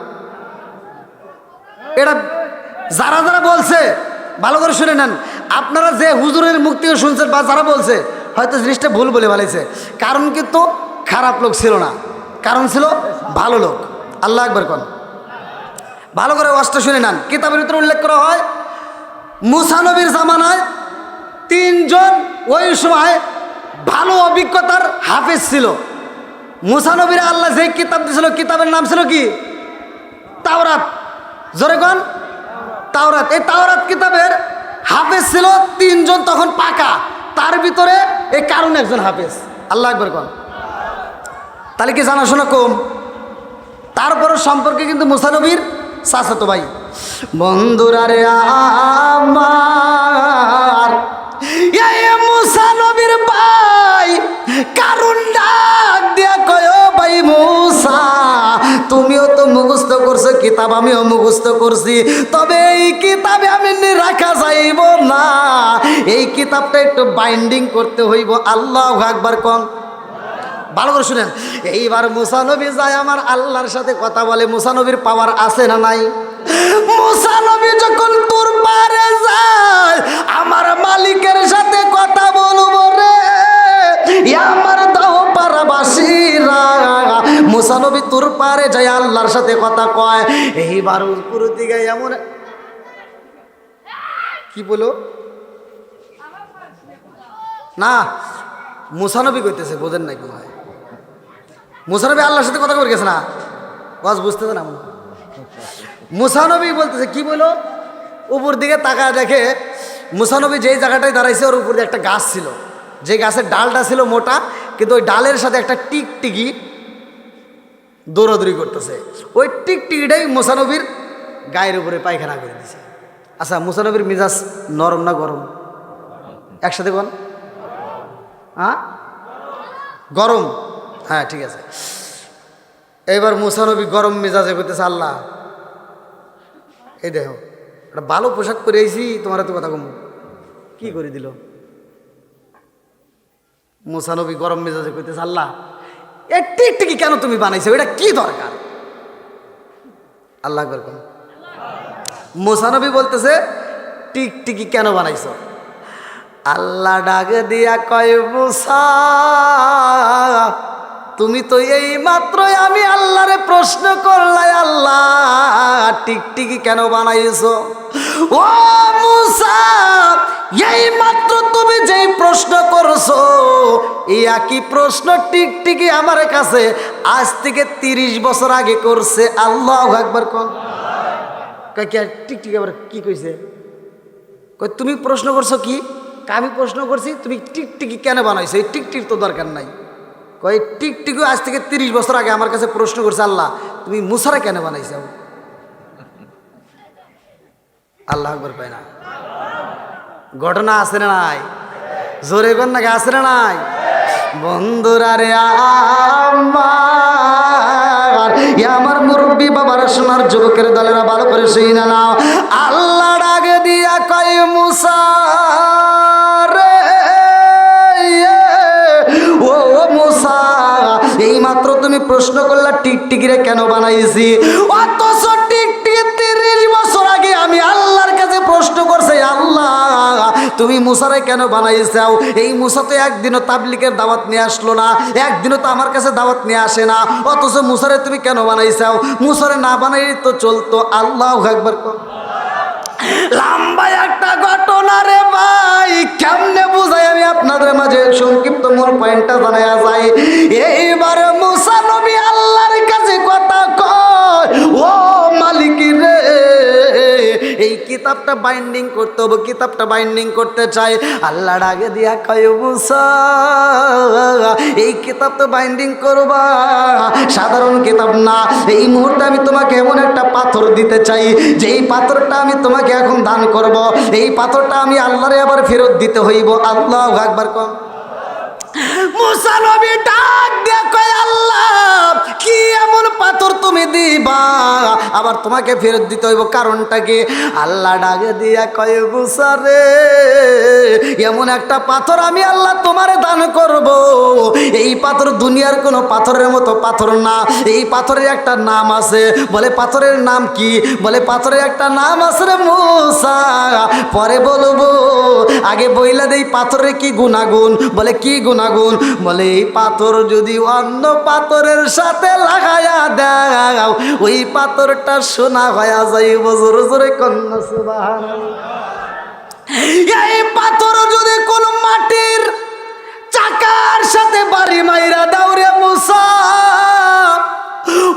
এটা যারা যারা বলছে ভালো করে শুনে নেন, আপনারা যে হুজুরের মুখ থেকে শুনছেন বা যারা বলছে হয়তো জিনিসটা ভুল বলে ফেলেছে। কারণ কিন্তু খারাপ লোক ছিল না, কারণ ছিল ভালো লোক। আল্লাহ আকবার কোন। ভালো করে ওয়াজটা শুনে নেন। কিতাবের ভিতরে উল্লেখ করা হয় মুসা নবীর জামানায় তিনজন ওই সময় ভালো অভিজ্ঞতার হাফেজ ছিল। মুসা নবীর আল্লাহ যে কিতাব দিয়েছিল, কিতাবের নাম ছিল কি? তাওরাত। জোরে কোন? তাওরাত। এই তাওরাত কিতাবের হাফেজ ছিল তিনজন, তখন পাকা। তার ভিতরে এই কারণ একজন হাফেজ। আল্লাহ আকবার কোন। তাহলে কি জানাশোনা কম? তারপর সম্পর্কে কিন্তু মুসা নবীর চাচাতো ভাই। বন্ধুরা রে আমার, এই মুসা নবীর ভাই কারণ ডাক দিয়া কয়, ভাই মুসা তুমিও তো মুখস্থ করছো কিতাব, আমিও মুখস্থ করছি, তবে এই কিতাবে আমি রাখা যাইব না, এই কিতাবটা একটু বাইন্ডিং করতে হইব। আল্লাহু আকবার কোন। ভালো করে শুনেন। এইবার মুসা নবী যায় আমার আল্লাহর সাথে কথা বলে। মুসা নবীর পাওয়ার আছে না নাই? মুসা নবী যখন তোর পারে যায়, আমার মালিকের সাথে কথা বলবো রে, আমার দাও পারাবাসীরা। মুসা নবী তোর পারে যায় আল্লাহর সাথে কথা কয়। এইবার উপর দিকে এমন কি বলো না, মুসা নবী কইতেছে, বোঝেন নাই কোন হয়? মুসা নবী আল্লাহর সাথে কথা বলে গেছে না, বাস বুঝতেছে না। মুসা নবী বলতেছে কি বলো, উপর দিকে তাকায় দেখে মুসা নবী যেই জায়গাটায় দাঁড়াইছে ওর উপর দিয়ে একটা গাছ ছিল, যে গাছের ডালটা ছিল মোটা, কিন্তু ওই ডালের সাথে একটা টিকটিকি দৌড়াদৌড়ি করতেছে। ওই টিকটিকিটাই মুসা নবীর গায়ের উপরে পায়খানা করে দিছে। আচ্ছা, মুসা নবীর মিজাজ নরম না গরম? একসাথে বল। হ্যাঁ, গরম। হ্যাঁ, ঠিক আছে। এইবার মুসা নবী গরম মেজাজে করতেছে, আল্লাহ এই দেখো একটা ভালো পোশাক পরে আইছি, তোমার তো কথা কম কি করে দিল? মুসা নবী গরম মেজাজে করতেছে, আল্লাহ এই টিকটিকি কেন তুমি বানাইছো, এটা কি দরকার? আল্লাহ আকবার। মুসা নবী বলতেছে টিকটিকি কেন বানাইছো? আল্লাহ ডাক দিয়া কয়, মুসা তুমি তো এই মাত্রই আমি আল্লাহরে প্রশ্ন করলাই, আল্লাহ টিকটিকি কেন বানাইছো? ও মুসা, এই মাত্র তুমি যেই প্রশ্ন করছো এই একই প্রশ্ন টিকটিকি আমার কাছে আজ থেকে 30 বছর আগে করছে। আল্লাহু আকবার কোন। টিকটিকি আবার কি কইছে? কই তুমি প্রশ্ন করছো কি? আমি প্রশ্ন করছি তুমি টিকটিকি কেন বানাইছো? এই টিকটিক তো দরকার নাই। কই টিকটিকি আজ থেকে 30 বছর আগে আমার কাছে প্রশ্ন করছে, আল্লাহ তুমি মুসারে কেন বানাইছো? আল্লাহু আকবার পায় না? ঘটনা আছে না নাই? জোরে কোন নাকি আছে না নাই? বন্ধুরা রে আমার মুরব্বী বাবার সোনার যুবকের দলেরা ভালো করে শুই না নাও। আল্লাহ ডাকে দিয়া কয় মুসা রে, ও মুসা এই মাত্র তুমি প্রশ্ন করলা টিকটিকিরে কেন বানাইছি, অথচ টিকটিকি 30 বছর আগে আমি আল্লাহর কাছে প্রশ্ন করছি, আল্লাহ তুমি মুসারে কেন বানাইছাও? এই মুসা তো একদিনও তাবলিগের দাওয়াত নিয়ে আসলো না, একদিনও তো আমার কাছে দাওয়াত নিয়ে আসে না, অথচ মুসারে তুমি কেন বানাইছাও? মুসারে না বানাই তো চলতো। আল্লাহু আকবার। লম্বা একটা ঘটনা রে ভাই, কেমনে বুঝাই আমি আপনাদের মাঝে সংক্ষিপ্ত মূল পয়েন্টটা জানায়া যায়। এইবার মুসা নবী আল্লাহর কাছে কথা কয়, ও মালিক রে এই কিতাবটা বাইন্ডিং করতে হবে, কিতাবটা বাইন্ডিং করতে চাই। আল্লাহ ডাকে দিয়া কয় মুসা এই কিতাব তো বাইন্ডিং করবা, সাধারণ কিতাব না। এই মুহূর্তে আমি তোমাকে এমন একটা পাথর দিতে চাই, যেই পাথরটা আমি তোমাকে এখন দান করব, এই পাথরটা আমি আল্লাহরে আবার ফেরত দিতে হইব। আল্লাহু আকবার কোন। মুসা নবী ডাক দিয়া কয়, আল্লাহ কি এমন পাথর তুমি দিবা আবার তোমাকে ফেরত দিতে হইব, কারণটা কি? আল্লাহ ডাকে দিয়া কয় মুসা রে এমন একটা পাথর আমি আল্লাহ তোমারে দান করব, এই পাথর দুনিয়ার কোনো পাথরের মতো পাথর না, এই পাথরের একটা নাম আছে। বলে পাথরের নাম কি? বলে পাথরের একটা নাম আছে রে মুসা, পরে বলবো, আগে বইলা দেই পাথরের কি গুণাগুণ। বলে কি গুণাগুণ? বলে এই পাথর যদি অন্য পাথরের সাথে লাগায়া দাও ওই পাথরটা সোনা হয়ে যাইব। জোরে জোরে কন্যা সুবহানাল্লাহ। এই পাথর যদি কোন মাটির চাকার সাথে বাড়ি মাইরা দাও রে মুসা,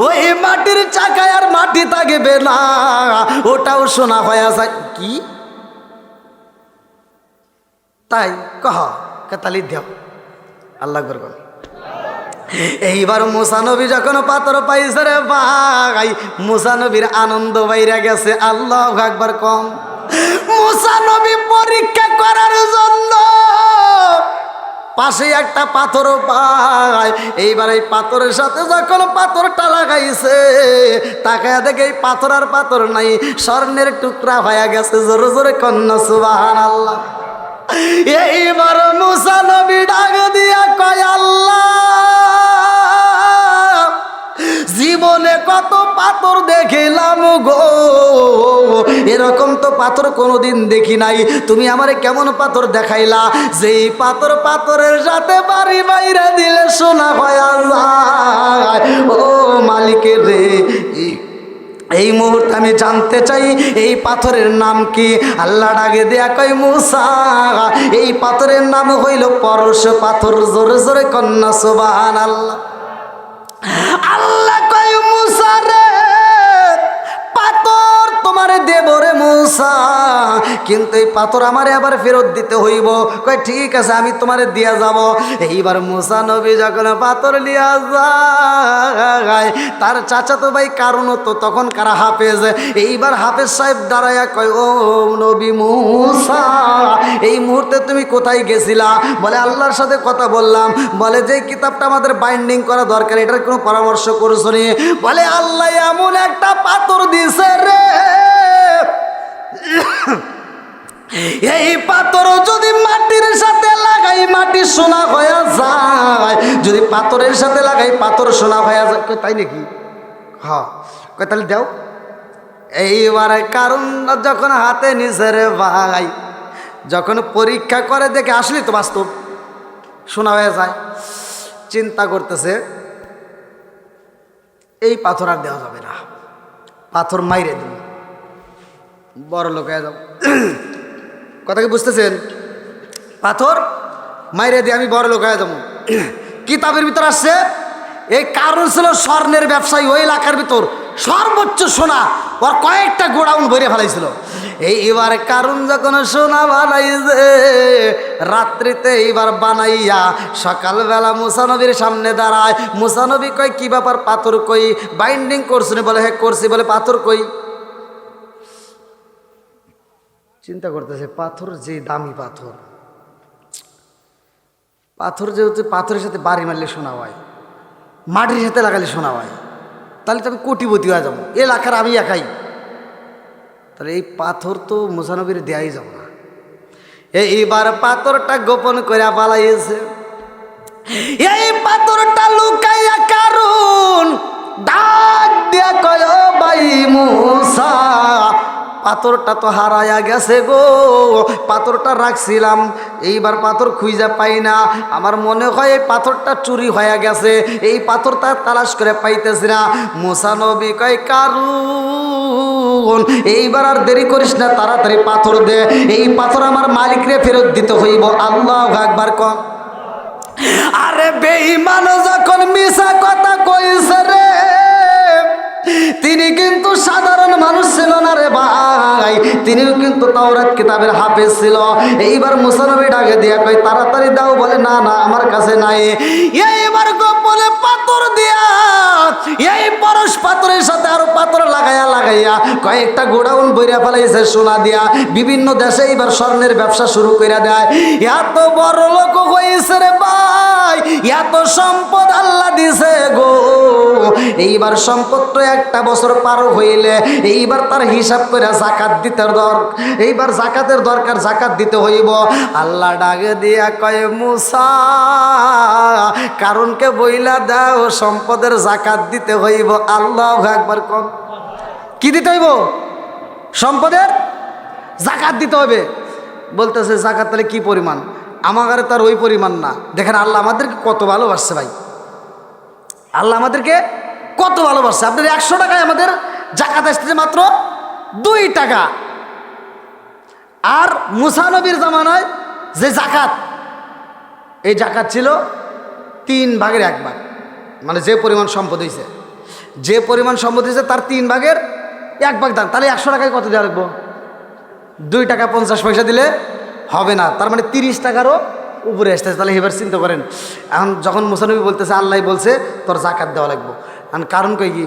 ওই মাটির চাকায় আর মাটি থাকবে না, ওটাও সোনা হয়ে যায়। কি তাই কহ কাতালি দেও। আল্লাহ করবেন। এইবার মুসা নবী যখন পাথর পাইছে রে ভাই, মুসা নবীর আনন্দ বাইরা গেছে। আল্লাহু আকবার কম। মুসা নবী পরীক্ষা করার জন্য পাশে একটা পাথর পায়। এইবার এই পাথরের সাথে যখন পাথরটা লাগাইছে, তাকায়া দেখে এই পাথর আর পাথর নাই, স্বর্ণের টুকরা হয়ে গেছে। জোরে জোরে কন্যা সুবহানাল্লাহ। এইবার মুসা নবী ডাক দিয়া কয়, আল্লাহ জীবনে কত পাথর দেখিলাম গো, এরকম তো পাথর কোনোদিন দেখি নাই। তুমি আমারে কেমন পাথর দেখাইলা, যেই পাথর পাথরের সাথে বাড়ি বাইরা দিলে সোনা হয়ে যায়। ও মালিকের রে, এই মুহূর্তে আমি জানতে চাই এই পাথরের নাম কি? আল্লাহ ডাকে দেয়া কয় মুসা এই পাথরের নাম হইল পরশ পাথর। জোরে জোরে কন্যা সুবহানাল্লাহ। আল্লাহ কয় মুসা রে পাথর তোমারে দেব রে মুসা, কিন্তু এই পাথর আমারে আবার ফেরত দিতে হইব। কয় ঠিক আছে আমি তোমারে দিয়া যাব। এইবার মুসা নবী যখন পাথর লিয়া যায়, তার চাচাতো ভাই কারণ তো তখন কারা হাফেজ, এইবার হাফেজ সাহেব দাঁড়ায়া কয়, ও নবী মুসা এই মুহূর্তে তুমি কোথায় গেছিলা? বলে আল্লাহর সাথে কথা বললাম। বলে যে কিতাবটা আমাদের বাইন্ডিং করা দরকার, এটার কোনো পরামর্শ করছো নি? বলে আল্লাহ এমন একটা পাথর দিছে রে, এই পাথর যদি মাটির সাথে লাগাই মাটি সোনা হয়ে যায়, যদি পাথরের সাথে লাগাই পাথর সোনা হয়ে যায়। তাই নাকি? হ্যাঁ, তাহলে দাও। এইবারে কারণ যখন হাতে নিছে রে ভাই, যখন পরীক্ষা করে দেখে আসলে তো বাস্তব সোনা হয়ে যায়। চিন্তা করতেছে এই পাথর আর দেওয়া যাবে না, পাথর মাইরে দেব, বড় লোক হয়ে যাব। কথা কি বুঝতেছেন? পাথর মাইরে দিয়ে আমি বড় লোক হয়ে যাবো। কিতাবের ভিতর আসছে এই কারণ ছিল স্বর্ণের ব্যবসায়ী, ওই এলাকার ভিতর সর্বোচ্চ সোনা ওর কয়েকটা গোডাউন ভরে ফেলাইছিল। এইবার কারণ যখন সোনা বানাইছে রাত্রিতে, এইবার বানাইয়া সকালবেলা মুসা নবীর সামনে দাঁড়ায়। মুসা নবী কয় কি ব্যাপার, পাথর কই? বাইন্ডিং করছি। বলে হ্যাঁ করছি। বলে পাথর কই? চিন্তা করতেছে পাথর যে দামি পাথর, পাথর যেহেতু পাথরের সাথে বাড়ি মারলে শোনা হয়, মাটির সাথে লাগালে শোনা হয়, তাহলে তো আমি কোটিপতি হয়ে যাবো, এলাকার আমি একাই। তাহলে এই পাথর তো মুসা নবীর দেয়াই যাব না। এইবার পাথরটা গোপন করে পালাইছে। এই পাথরটা লুকাইয়া কারণ ডাক দিয়া কয় ভাই মুসা, পাথরটা তো হারায়া গেছে গো, পাথরটা রাখছিলাম, এইবার পাথর খুঁজে পাই না। আমার মনে হয় এই পাথরটা চুরি হয়ে গেছে, এই পাথরটা তালাশ করে পাইতেছি না। মুসা নবী কয় কারণ এইবার আর দেরি করিস না, তাড়াতাড়ি পাথর দে, এই পাথর আমার মালিকরে ফেরত দিতে হইব। আল্লাহু আকবার কর। আরে বেঈমান যখন মিছা কথা কইছে রে, তিনি কিন্তু সাধারণ মানুষ ছিল না রে ভাই, তিনিও কিন্তু তাওরাত কিতাবের হাফেজ ছিল। এইবার মুসা নবী ডাকে দিয়া কই তাড়াতাড়ি দাও। বলে না না আমার কাছে নাই। এইবার গোপনে পাথর দিয়া এই পরশ পাথরের সাথে আরো পাথর লাগাইয়া লাগাইয়া কয়েকটা গোডাউন বইরা ফেলাইছে সোনা দিয়া। বিভিন্ন দেশে এইবার স্বর্ণের ব্যবসা শুরু করে দেয়। এত বড় লোক হয়েছে রে ভাই, এত সম্পদ আল্লাহ দিছে গো। এইবার সম্পদ তো একটা বছর পার হইলে এইবার তার হিসাব করে জাকাত দিতে এইবার জাকাতের দরকার, জাকাত দিতে হইব। আল্লাহ ডাকে দিয়া কয় মুসা কারণকে বইলা দাও সম্পদের জাকাত দিতে হইব। আল্লাহু আকবার কম। কি দিতে হইব? সম্পদের জাকাত দিতে হবে। বলতেছে জাকাত তাহলে কি পরিমাণ? আমার তার ওই পরিমাণ না। দেখেন আল্লাহ আমাদেরকে কত ভালোবাসছে ভাই, আল্লাহ আমাদেরকে কত ভালোবাসছে। আপনার 100 টাকায় আমাদের জাকাত আসতেছে মাত্র 2 টাকা। আর মুসা নবীর জামানায় যে জাকাত, এই জাকাত ছিল 3 ভাগের 1 ভাগ, মানে যে পরিমাণ সম্পদ হয়েছে, যে পরিমাণ সম্পদ হয়েছে তার 3 ভাগের 1 ভাগ দান। তাহলে 100 টাকায় কত দেওয়া রাখবো? 2 টাকা 50 পয়সা দিলে হবে না, তার মানে 30 টাকারও উপরে আসতেছে। তাহলে এবার চিন্তা করেন, এখন যখন মুসা নবী বলতেছে আল্লাহ বলছে তোর জাকাত দেওয়া লাগবো, এখন কারণ কই কি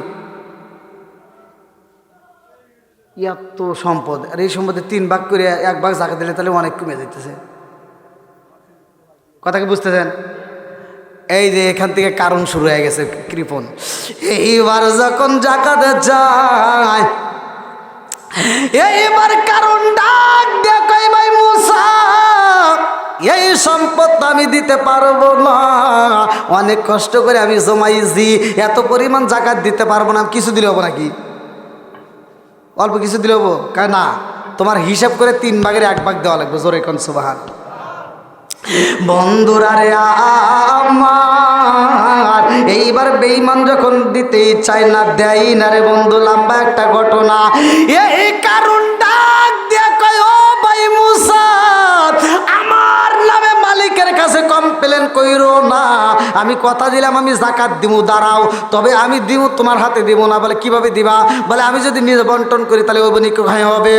এত সম্পদ, আর এই সম্পদে 3 ভাগ করে 1 ভাগ জাকাত দিলে তাহলে অনেক কমে যাইতেছে। কথা কি বুঝতেছেন? এই যে এখান থেকে কারণ শুরু হয়ে গেছে কৃপণ। এইবার যখন জাকাতে যায়, এইবার কারণ ডাক দিয়ে কই ভাই মুসা এই সম্পদ আমি দিতে পারবো না, অনেক কষ্ট করে আমি জমাইছি, এত পরিমাণ জাকাত দিতে পারবো না। কিছু দিলে হবো নাকি? অল্প কিছু দিলে হবো? কারণ না, তোমার হিসাব করে 3 ভাগের 1 ভাগ দেওয়া লাগবে। জোরে কোন সুবহান। বন্ধুরা রে আমার, এইবার বেঈমান যখন দিতেই চায় না, দেয় না রে বন্ধু। লম্বা একটা ঘটনা। এই কারণ ডাক দিয়া কয় ও ভাই মুসা, আমার নামে মালিকের কাছে কমপ্লেন কইরো না, আমি কথা দিলাম আমি জাকাত দিব, দাঁড়াও, তবে আমি দিব তোমার হাতে দিব না। বলে কিভাবে দিবা? বলে আমি যদি নিজে বন্টন করি তাহলে ওই বনি কোথায় হবে।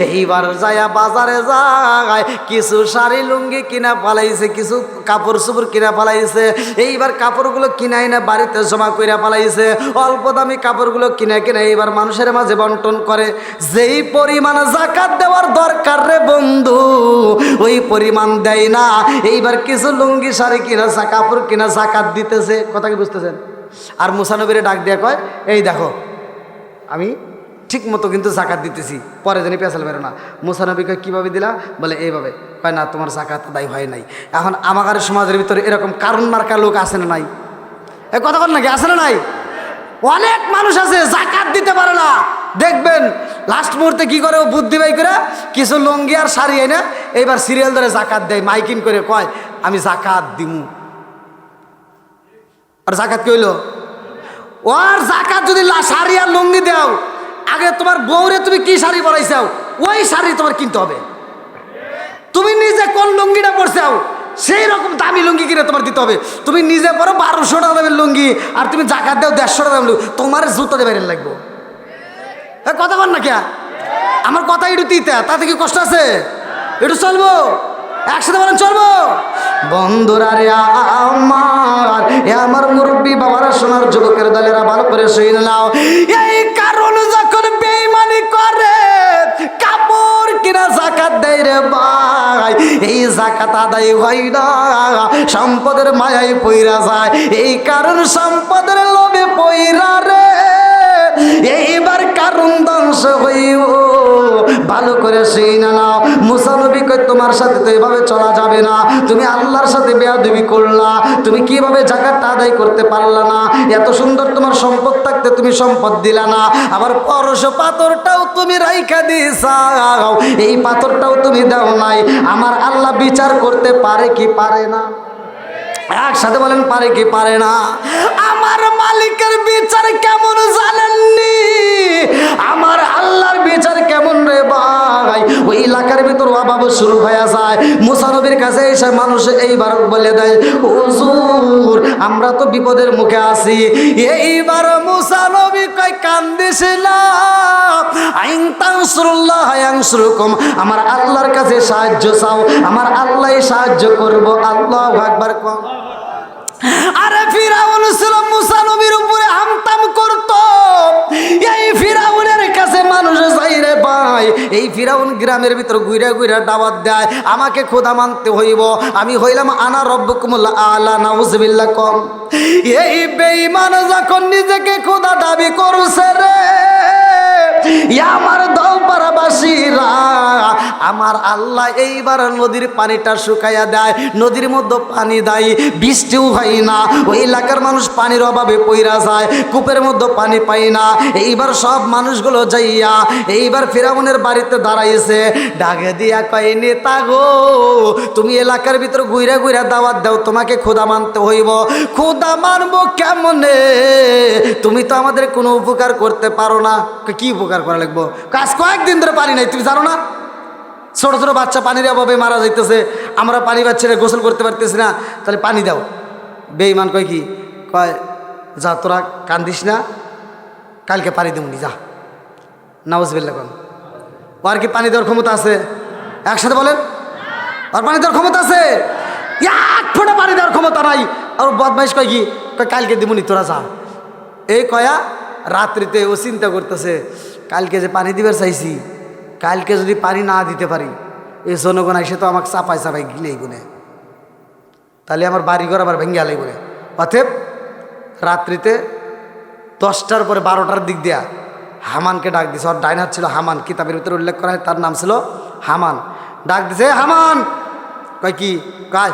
এইবার যাইয়া বাজারে যায়, কিছু শাড়ি লুঙ্গি কিনা পালাইছে, কিছু কাপড় চোপড় কিনা পালাইছে। এইবার কাপড়গুলো কিনাই না বাড়িতে জমা কইরা পালাইছে। অল্প দামি কাপড়গুলো কিনা কিনা এইবার মানুষের মাঝে বন্টন করে। যেই পরিমাণ জাকাত দেওয়ার দরকার রে বন্ধু, ওই পরিমাণ দেয় না। এইবার কিছু লুঙ্গি শাড়ি কিনা, কাপড় কিনা জাকাত দিতেছে। কথা কি বুঝতেছেন? আর মুসা নবীরে ডাক দিয়া কয় এই দেখো আমি ঠিক মতো কিন্তু জাকাত দিতেছি, পরে জানি পেঁচাল বেরো না। মুসা নবী কয় কীভাবে দিলা? বলে এইভাবে। কয় না তোমার জাকাত আদায় হয় নাই। এখন আমাদের সমাজের ভিতরে এরকম কারণ মার্কা লোক আছে না নাই? এই কথা বল নাকি, আছে না নাই? অনেক মানুষ আছে জাকাত দিতে পারে না। দেখবেন লাস্ট মুহূর্তে কি করে, ও বুদ্ধি বাই করে কিছু লুঙ্গি আর শাড়ি না, এইবার সিরিয়াল ধরে জাকাত দেয়, মাইকিন করে কয় আমি জাকাত দিমু। আর জাকাত কি হইল? ওর জাকাত যদি শাড়ি আর লুঙ্গি দাও, আগে তোমার বউরে তুমি কি শাড়ি পরাইছাও ওই শাড়ি তোমার কিনতে হবে। তুমি নিজে কোন লুঙ্গিটা পরছাও সেই রকম দামি লুঙ্গি কিনে তোমার দিতে হবে। তুমি নিজে পরো 1200 টাকা দামের লুঙ্গি আর তুমি জাকাত দাও 150 টাকা দামের লুঙ্গি, তোমার জুতো দিয়ে বাইরে লাগবো। কথা বল না কে? আমার কথা একটু দিতে তাতে কি কষ্ট আছে? একটু চলবো একসাথে, বলেন চলবো। বন্ধুরা রে আমার, আমার মুরব্বী বাবারা, সোনার যুবকের দলেরা ভালো করে শুনে নাও। এই কারণ যখন বেঈমানি করে কাপড় কিনা জাকাত দেয় রে ভাই, এই জাকাত আদায় হয় না, সম্পদের মায়ায় পইরা যায়। এই কারণ সম্পদের লোভে পইরা রে এইবার কারণ ধ্বংস হইব। ভালো করে শুনে নাও। মুসা নবী কই তোমার সাথে তো এভাবে চলা যাবে না, তুমি আল্লাহর সাথে বেয়াদবি করলা, তুমি কিভাবে জাকাতটা আদায় করতে পারলা না? এত সুন্দর তোমার সম্পদ থাকতে তুমি সম্পদ দিলা না, আবার পরশ পাথরটাও তুমি রাইখা দিছাও, এই পাথরটাও তুমি দাও নাই। আমার আল্লাহ বিচার করতে পারে কি পারে না? একসাথে বলেন পারে কি পারে না? আমার মালিকের বিচার কেমন জানেননি? আমার আল্লাহর বিচার কেমন রে ভাই? ওই এলাকার ভিতর অভাব শুরু হয়ে যায়। মুসা নবীর কাছে এসে মানুষ এইবার বলে দেয়, হুজুর আমরা তো বিপদের মুখে আছি। এইবার মুসা নবী কই কান্দিস না, আইন তানসুরুল্লাহ ইয়ানসুরকুম, আমার আল্লাহর কাছে সাহায্য চাও, আমার আল্লাহই সাহায্য করব। আল্লাহু আকবার। আরে ফিরাউন ছিল মুসা নবীর উপরে হামতাম করত। এই ফিরাউনের কাছে মানুষ যাই রে ভাই, এই ফিরাউন গ্রামের ভিতর ঘুরে ঘুরে দাওয়াত দেয় আমাকে খোদা মানতে হইব, আমি হইলাম আনা রব্বুকুমুল আলা, নাউজুবিল্লাহ কম। এই বেঈমান যখন নিজেকে খোদা দাবি করছে রে, আমার দৌপাড়াবাসীরা, আমার আল্লাহ এইবার নদীর পানিটা শুকাইয়া দেয়, নদীর মধ্যে পানি দেয়, বৃষ্টিও হয় না, ওই এলাকার মানুষ পানির অভাবে পইরা যায়, কূপের মধ্যে পানি পায় না। এইবার সব মানুষগুলো যাইয়া এইবার ফিরাউনের বাড়িতে দাঁড়াইছে, ডাকে দিয়া কয়, নেতা গো তুমি এলাকার ভিতর ঘুরে ঘুরে দাওয়াত দাও, তোমাকে খোদা মানতে হইব। খোদা মানবো কেমনে? তুমি তো আমাদের কোনো উপকার করতে পারো না। কি উপকার করা লাগবো? কাজ কয়েকদিন ধরে পানি নাই, তুমি জানো না? ছোট ছোট বাচ্চা পানির অভাবে মারা যাইতেছে, আমরা পানি বাচ্চারা গোসল করতে পারতেছি না, তাহলে পানি দাও। বেঈমান কয় কি কয়, যা তোরা কান্দিস না, কালকে পানি দেবনি, যা। নাউজুবিল্লাহ কোন। আর কি পানি দেওয়ার ক্ষমতা আছে? একসাথে বলেন, আর পানি দেওয়ার ক্ষমতা আছে? এক ফোঁটা পানি দেওয়ার ক্ষমতা নাই। আর বদমাইশ কয় কি কয়, কালকে দেবনি, তোরা যা। এই কয়া রাত্রিতে ও চিন্তা করতেছে, কালকে যে পানি দিবার চাইছি, কালকে যদি পানি না দিতে পারি, এই জনগণ এসে তো আমাকে চাপাই চাপাই গিলেই গুনে, তাহলে আমার বাড়িঘর আবার ভেঙে আলাই বলে। অতএব রাত্রিতে 10টার পরে 12টার দিক দিয়া হামানকে ডাক দিছে। ওর ডাইন হাত ছিল হামান, কিতাবের ভিতরে উল্লেখ করা হয় তার নাম ছিল হামান। ডাক দিছে, হামান। কয় কি? কয়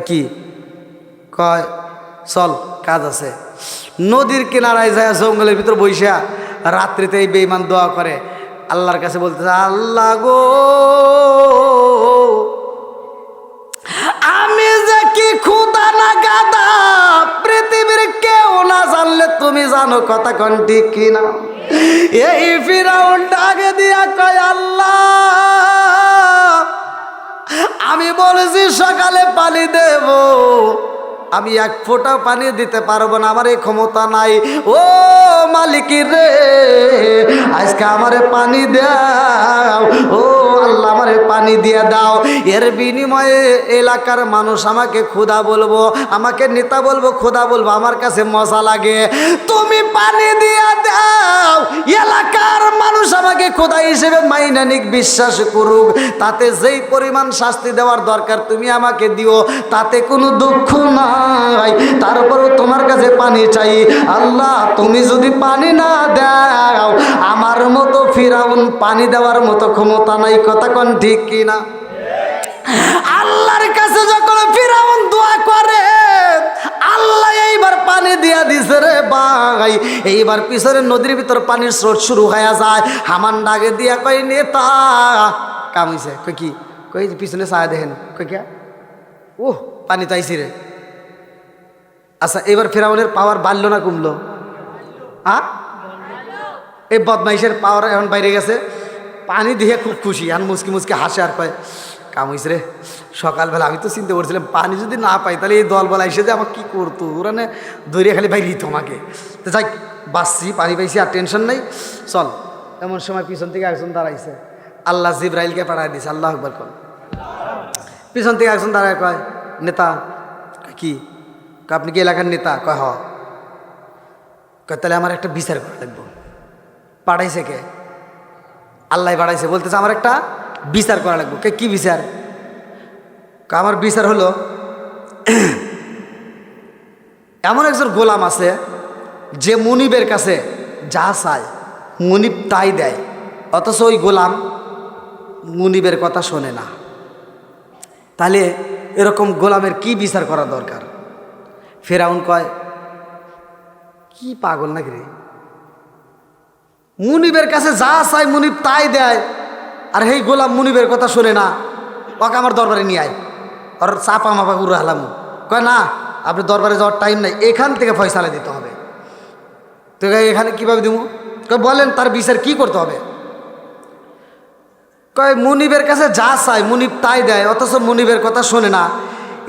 কি? কয় চল কাজ আছে। নদীর কিনারায় যায় জঙ্গলের ভিতর বইসা রাত্রিতে এই বেঈমান দোয়া করে, আল্লাহর কাছে বলতেছে, আল্লাহ গো আমি যে কি খোদা না গাদা, পৃথিবীর কেউ না জানলে তুমি জানো, কথা কোন ঠিক কিনা? এই ফিরাউন ডাকে দিয়া কয়, আল্লাহ আমি বলেছি সকালে পানি দেব, আমি এক ফোঁটা পানি দিতে পারবো না, আমার এই ক্ষমতা নাই। ও মালিক রে, আজকে আমারে পানি দাও, ও আল্লাহ আমারে পানি দিয়ে দাও। এর বিনিময়ে এলাকার মানুষ আমাকে খোদা বলবো, আমাকে নেতা বলবো, খোদা বলবো, আমার কাছে মজা লাগে। তুমি পানি দিয়ে দাও, এলাকার মানুষ আমাকে খোদা হিসেবে মাইনা নিক, বিশ্বাস করুক, তাতে যেই পরিমাণ শাস্তি দেওয়ার দরকার তুমি আমাকে দিও, তাতে কোনো দুঃখ নাই। তারপরেও তোমার কাছে পানি চাই। আল্লাহ তুমি যদি পানি না দাও, আমার মতো ফিরাউন পানি দেওয়ার মতো ক্ষমতা নাই, কথা কোন ঠিক কিনা? আল্লাহর কাছে যখন ফিরাউন দোয়া করে, আল্লাহ এইবার পানি দিয়া দিছে রে ভাই। এইবার পিছনে নদীর ভিতর পানির স্রোত শুরু হয়ে যায়। হামান ডাকে দিয়া কই, নেতা কাম হইছে। কই কি? কই পিছনে ছায়া দেখেন। কই কে? ও পানি তো আইছি রে। আচ্ছা, এবার ফেরাউনের পাওয়ার বাড়লো না কমলো? এই বদমাইশের পাওয়ার এখন বাইরে গেছে। পানি দিয়ে খুব খুশি, আর মুসকি মুসকি হাসে আর কয় কামিস রে, সকালবেলা আমি তো চিন্তা করছিলাম পানি যদি না পাই তাহলে এই দলবেলা এসে যে আমার কী করতো, ওরা না দৌড়িয়ে খালি বাইরে দিত আমাকে। তো যাই বাঁচছি, পানি পাইছি, আর টেনশন নেই, চল। এমন সময় পিছন থেকে একজন দাঁড়াইছে, আল্লাহ জিব্রাইলকে পাঠায় দিয়েছে। আল্লাহ আকবার কর। পিছন থেকে একজন দাঁড়ায় কয় নেতা। কি? আপনি কি এলাকার নেতা? কয় হ। কয় তাহলে আমার একটা বিচার করা লাগবে। পাঠাইছে কে? আল্লাহ পাঠাইছে, বলতেছে আমার একটা বিচার করা লাগবে। কে? কি বিচার? আমার বিচার হলো এমন একজন গোলাম আছে যে মুনিবের কাছে যা চায় মুনিব তাই দেয়, অথচ ওই গোলাম মুনিবের কথা শোনে না। তাহলে এরকম গোলামের কি বিচার করা দরকার? ফেরাউন কয় কি পাগল নাকি রে, মুনিবের কাছে যা চায় মুনিব তাই দেয়, আর এই গোলাম মুনিবের কথা শোনে না, ওকে আমার দরবারে নিয়ে আয়, ওর চাপা মাপা উড়ে হালাম। কয় না, আপনি দরবারে যাওয়ার টাইম নাই, এখান থেকে ফয়সালা দিতে হবে। তো এখানে কীভাবে দিব? কয় বলেন তার বিচার কি করতে হবে? কয় মুনিবের কাছে যা চায় মুনিব তাই দেয়, অথচ মুনিবের কথা শোনে না।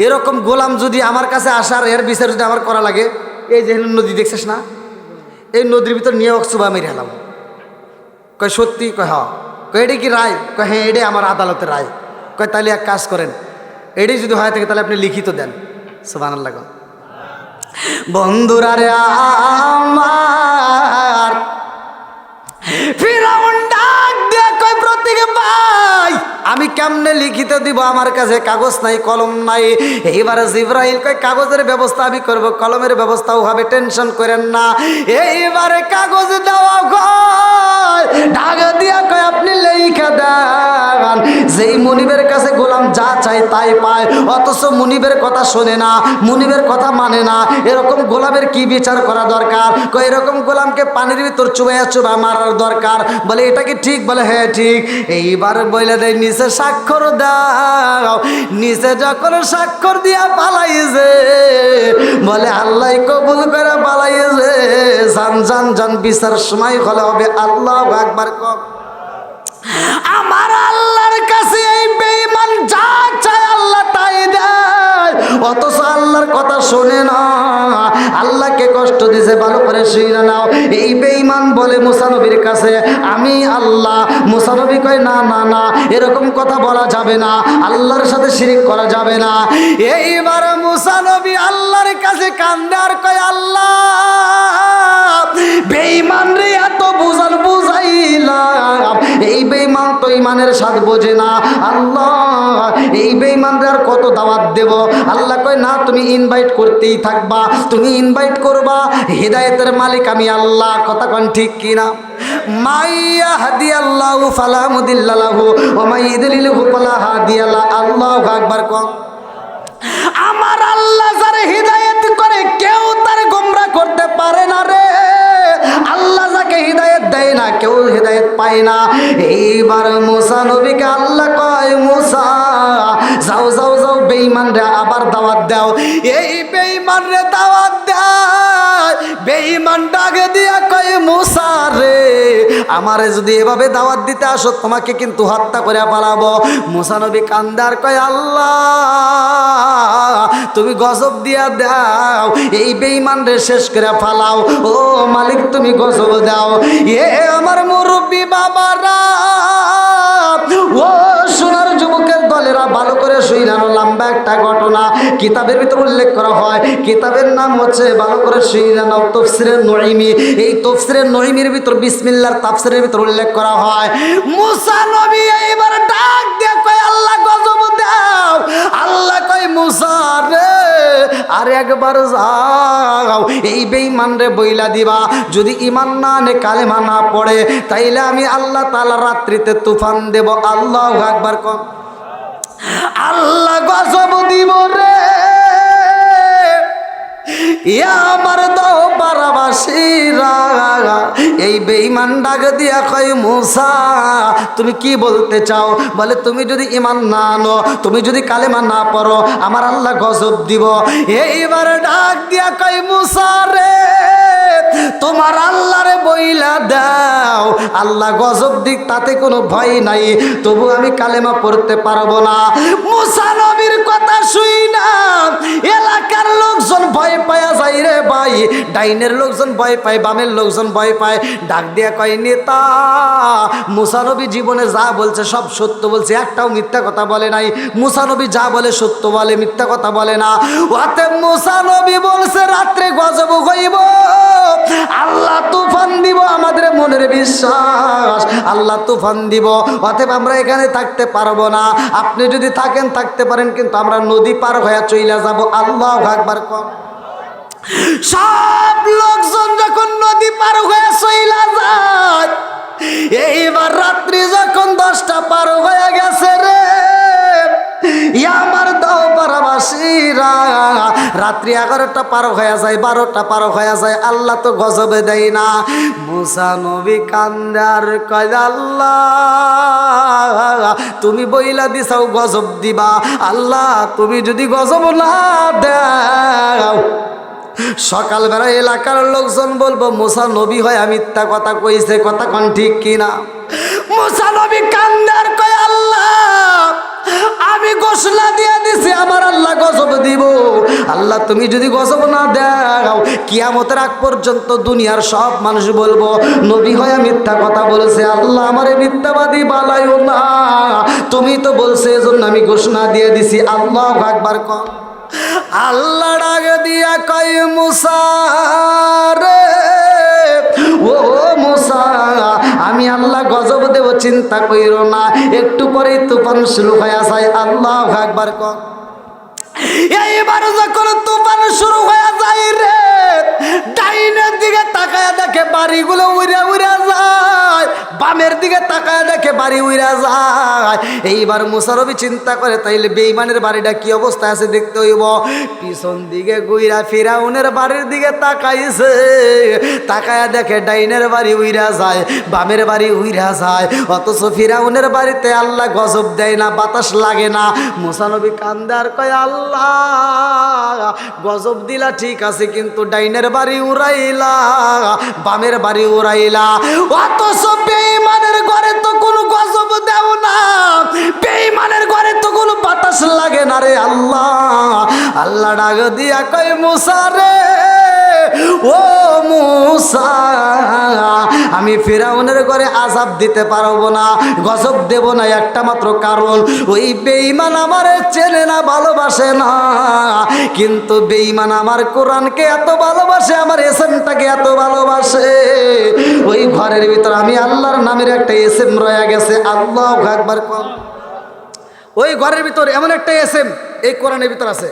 এরকম গোলাম যদি আমার কাছে আসার এর বিচার যদি আমার করা লাগে, এই যে নদী দেখছিস না, এই নদীর ভিতর নিয়ে অক্সুবা মেরে হেলাম। কয় সত্যি? কয় হ্যাঁ। কয় এটাই কি রায়? কয় হ্যাঁ, এটাই আমার আদালতের রায়। কয় তাহলে এক কাজ করেন, এটাই যদি হয় থাকে তাহলে আপনি লিখিত দেন। সুবহানাল্লাহ। বন্ধুরা রে আমার, ফিরাউন ডাক দিয়ে কয় প্রতীক ভাই আমি কেমনে লিখিত দিব, আমার কাছে কাগজ নাই কলম নাই। এইবারে জিব্রাইল কয় কাগজের ব্যবস্থা আমি করব, কলমের ব্যবস্থাও হবে, টেনশন করেন না। এইবারে কাগজ দেওয়া কয়, ডাক দিয়া কয় আপনি লেখা দেন। যেই মুনিবের কাছে গোলাম যা চায় তাই পায়, অথচ মুনিবের কথা শোনে না, মুনিবের কথা মানে না, এরকম গোলামের কি বিচার করা দরকার? কয় এরকম গোলামকে পানির ভিতর চুবাইয়া চুবা মারার দরকার। বলে এটা কি ঠিক? বলে হ্যাঁ ঠিক। এইবার বলে দেয় নিচে স্বাক্ষর দাও। নিচে যখন স্বাক্ষর দিয়া পালাইছে, বলে আল্লাহ কবুল করে পালাইছে। জান জান জান বিচার সময় হলে হবে। আল্লাহু আকবার। কম আমার আল্লাহর কাছে এই বেঈমান যা চায় আল্লাহ তাই দেয়, অথচ আল্লাহর কথা শোনে না, আল্লাহকে কষ্ট দিছে। ভালো করে শুনে নাও। এই বেঈমান বলে মুসা নবীর কাছে আমি আল্লাহ। মুসা নবী কয় না না না, এরকম কথা বলা যাবে না, আল্লাহর সাথে শিরিক করা যাবে না। এইবার মুসা নবী আল্লাহর কাছে কান্দে আর কয় আল্লাহ বেঈমান রে এত বুঝান বুঝাইলাম, এই বেঈমান তো ইমানের স্বাদ বোঝে না। আল্লাহ এই বেঈমানদের আর কত দাওয়াত দেব? আল্লাহ কয় না, তুমি ইনভাইট করতেই থাকবা, তুমি ইনভাইট করবা। হিদায়াতের মালিক আমি আল্লাহ। কথা কোন ঠিক কিনা? মাইয়া হাদিয়াল্লাহু ফালা মুদিল্লা লাহু ওয়া মাই ইউদ্লিলহু ফালা হাদিয়া লা। আল্লাহু আকবার। কোন আমার আল্লাহ যারে হিদায়াত করে কেউ তার গোমরা করতে পারে না রে। আল্লাহ যাকে হিদায়াত দেয় না কেউ হিদায়াত পায় না। এইবার মুসা নবীকে আল্লাহ কয় মুসা যাও যাও যাও বেঈমান রে আবার দাওয়াত দাও। এই বেঈমান রে দাওয়াত দেয়। বেঈমান ডাকে দিয়া কয় মুসা রে আমারে যদি এভাবে দাওয়াত দিতে আসো তোমাকে কিন্তু হত্যা করে পালাবো। মুসা নবী কান্দার কয় আল্লাহ তুমি গজব দিয়া দাও, এই বেঈমান রে শেষ করে ফালাও। ও মালিক তুমি গজব দাও। এ আমার মুরব্বী বাবারা, ও সোনার যুবকের দলেরা, ভালো করে শুইনানো। লম্বা একটা ঘটনা কিতাবের ভিতর উল্লেখ করা হয়। কিতাবের নাম হচ্ছে, ভালো করে শুইনানো, তাফসীরে নঈমি। এই তাফসীরে নঈমির ভিতর বিসমিল্লাহর তাফসীরের ভিতর উল্লেখ করা হয় মুসা নবী এইবার ডাক দিয়ে কয় আল্লাহ গজব দাও। আল্লাহ কয় মুসা রে আর একবার যাও, এই বেঈমান রে বইলা দিবা যদি ঈমান না আনে কালেমা না পড়ে তাইলে আমি আল্লাহ তাআলা রাত্রিতে তুফান দেব। আল্লাহু আকবার। কোন আল্লাহ গজব দিব রে। ইয়া আমার দাও পারাবাসীরা, এই বেঈমান ডাক দিয়া কয় মুসা তুমি কি বলতে চাও? বলে তুমি যদি ঈমান না আনো, তুমি যদি কালেমা না পড়ো, আমার আল্লাহ গজব দিব। এইবার ডাক দিয়া কয় মুসা রে, তোমার আল্লাহরে বইলা দাও আল্লাহ গজব দিক, তাতে কোনো ভয় নাই, তবু আমি কালেমা পড়তে পারবো না। মুসা নবীর কথা শুই না এলাকার লোকজন ভয় পায়া যায় রে ভাই, ডাইনের লোকজন ভয় পায়, বামের লোকজন ভয় পায়। ডাক দিয়া কয় নেতা, মুসা নবী জীবনে যা বলছে সব সত্য বলছে, একটাও মিথ্যা কথা বলে নাই। মুসা নবী যা বলে সত্য বলে, মিথ্যা কথা বলে না। ওতে মুসা নবী বলছে রাত্রে গজব হইব, আল্লাহ তুফান দিব, আমাদের মনের বিশ্বাস আল্লাহ তুফান দিব, অতএব আমরা এখানে থাকতে পারবো না। আপনি যদি থাকেন থাকতে পারেন, কিন্তু আমরা নদী পার হয়ে চইলা যাব। আল্লাহু আকবার কর। সব লোকজন যখন নদী পার হয়ে চইলা যায়, এইবার রাত্রি যখন 10টা পার হয়ে গেছে রে, আমার দাও পারাবাসীরা, রাত্রি 11টা পার হয়ে যায়, 12টা পার হয়ে যায়, আল্লাহ তো গজবে দেয় না। মুসা নবী কান্দার কয় আল্লাহ তুমি বইলা দিছাও গজব দিবা, আল্লাহ তুমি যদি গজব না দাও, সকালবেলা এলাকার লোকজন বলবো মুসা নবী হয় মিথ্যা কথা কইছে, কথা কোন ঠিক কিনা? মুসা নবী কান্দার কয় আল্লাহ আমি ঘোষণা দিয়ে দিছি আমার আল্লাহ গজব দিব, আল্লাহ তুমি যদি গজব না দাও, কিয়ামতের আগ পর্যন্ত দুনিয়ার সব মানুষ বলবো নবী হয় মিথ্যা কথা বলেছে, আল্লাহ আমারে মিথ্যাবাদী বানাইও না, তুমি তো বলছে এজন্য আমি ঘোষণা দিয়ে দিছি। আল্লাহু আকবার কর। আল্লাহ ডাক দিয়া কয় মুসা রে, ও মুসা আমি আল্লাহ গজব দেব, চিন্তা কইরো না, একটু পরেই তুফান শুরু হয়ে যায়। আল্লাহু আকবার কর। এইবার যখন তুফান শুরু হয়ে যায় রে, ডাইনের দিকে তাকায় দেখে বাড়িগুলো উড়ে উড়ে যায়, বামের দিকে তাকায় দেখে বাড়ি উড়ে যায়। এইবার মুসা নবী চিন্তা করে তাইলে বেঈমানের বাড়িটা কি অবস্থা আছে দেখতে হইব। পিছন দিকে ঘুরা ফিরাউনের বাড়ির দিকে তাকাইছে, তাকায় দেখে ডাইনের বাড়ি উইরা যায়, বামের বাড়ি উইরা যায়, অথচ ফিরাউনের বাড়িতে আল্লাহ গজব দেয় না, বাতাস লাগে না। মুসা নবী কান্দার কয় আল্লাহ গজব দিলা ঠিক আছে, কিন্তু ডাইনের বাড়ি উড়াইলা, বামের বাড়ি উড়াইলা, অথচ বেঈমানের ঘরে তো কোনো গজব দেও না, বেঈমানের ঘরে তো কোনো বাতাস লাগে না রে আল্লাহ। আল্লাহ ডাক দিয়া কয় মুসা রে, ও মুসা আমি ফিরাউনের ঘরে আযাব দিতে পারবো না, গজব দেব না, একটা মাত্র কারণ ওই বেঈমান আমারে চেনে না, ভালোবাসে না, কিন্তু বেঈমান আমার কোরআনকে এত ভালোবাসে, আমার এসএমটাকে এত ভালোবাসে, ওই ঘরের ভিতর আমি আল্লাহর নামের একটা এসএম রয়ে গেছে। আল্লাহু আকবার কর। ওই ঘরের ভিতর এমন একটা এসএম এই কোরআনের ভিতর আছে,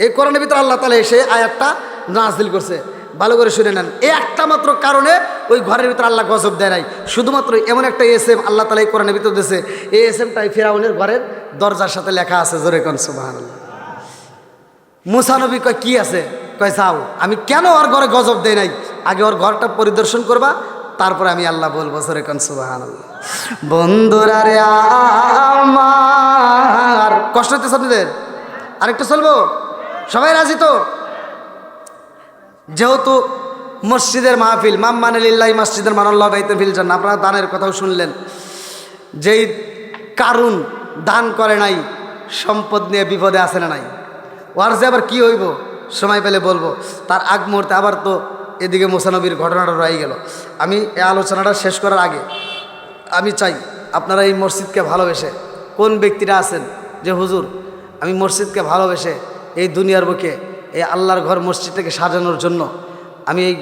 এই কোরআনের ভিতর আল্লাহ তাআলা এসে আয়াতটা নাযিল করছে, ভালো করে শুনে নেন। এই একটা মাত্র কারণে ওই ঘরের ভিতর আল্লাহ গজব দেয় নাই, শুধুমাত্র এমন একটা এসএম আল্লাহ তাআলা এই কোরআনের ভিতর দিয়েছে, এই এসএমটাই ফিরাউনের ঘরের দরজার সাথে লেখা আছে। জোরে কোন সুবহানাল্লাহ। মুসা নবী কয় কি আছে? কয় যাও, আমি কেন ওর ঘরে গজব দেয় নাই, আগে ওর ঘরটা পরিদর্শন করবা, তারপরে আমি আল্লাহ বলবো। জোরে কোন সুবহানাল্লাহ। বন্ধুরা রে আমার, কষ্ট হচ্ছে আপনাদের? আরেকটু চলবো? সবাই রাজি তো? যেহেতু মসজিদের মাহফিল, মাম্মানে লিল্লাহি মসজিদের মানাল্লাহ বাইতে ফিল জান্নাহ, আপনারা দানের কথাও শুনলেন। যেই কারুন দান করে নাই, সম্পদ নিয়ে বিপদে আসে না নাই, ওর যে আবার কি হইব সময় পেলে বলবো। তার আগ মুহূর্তে আবার তো এদিকে মুসা নবীর ঘটনাটা রয়ে গেল। আমি এই আলোচনাটা শেষ করার আগে আমি চাই আপনারা এই মসজিদকে ভালোবেসে, কোন ব্যক্তিরা আছেন যে হুজুর আমি মসজিদকে ভালোবেসে এই দুনিয়ার বুকে এই আল্লাহর ঘর মসজিদটাকে সাজানোর জন্য আমি এই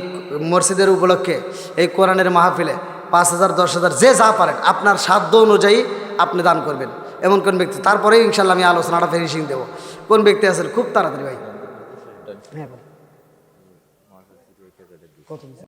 মসজিদের উপলক্ষে এই কোরআনের মাহফিলে 5,000 10,000 যে যা পারেন আপনার সাধ্য অনুযায়ী আপনি দান করবেন, এমন কোন ব্যক্তি? তারপরেই ইনশাল্লাহ আমি আলোচনাটা ফিনিশিং দেবো। কোন ব্যক্তি আছেন? খুব তাড়াতাড়ি ভাই।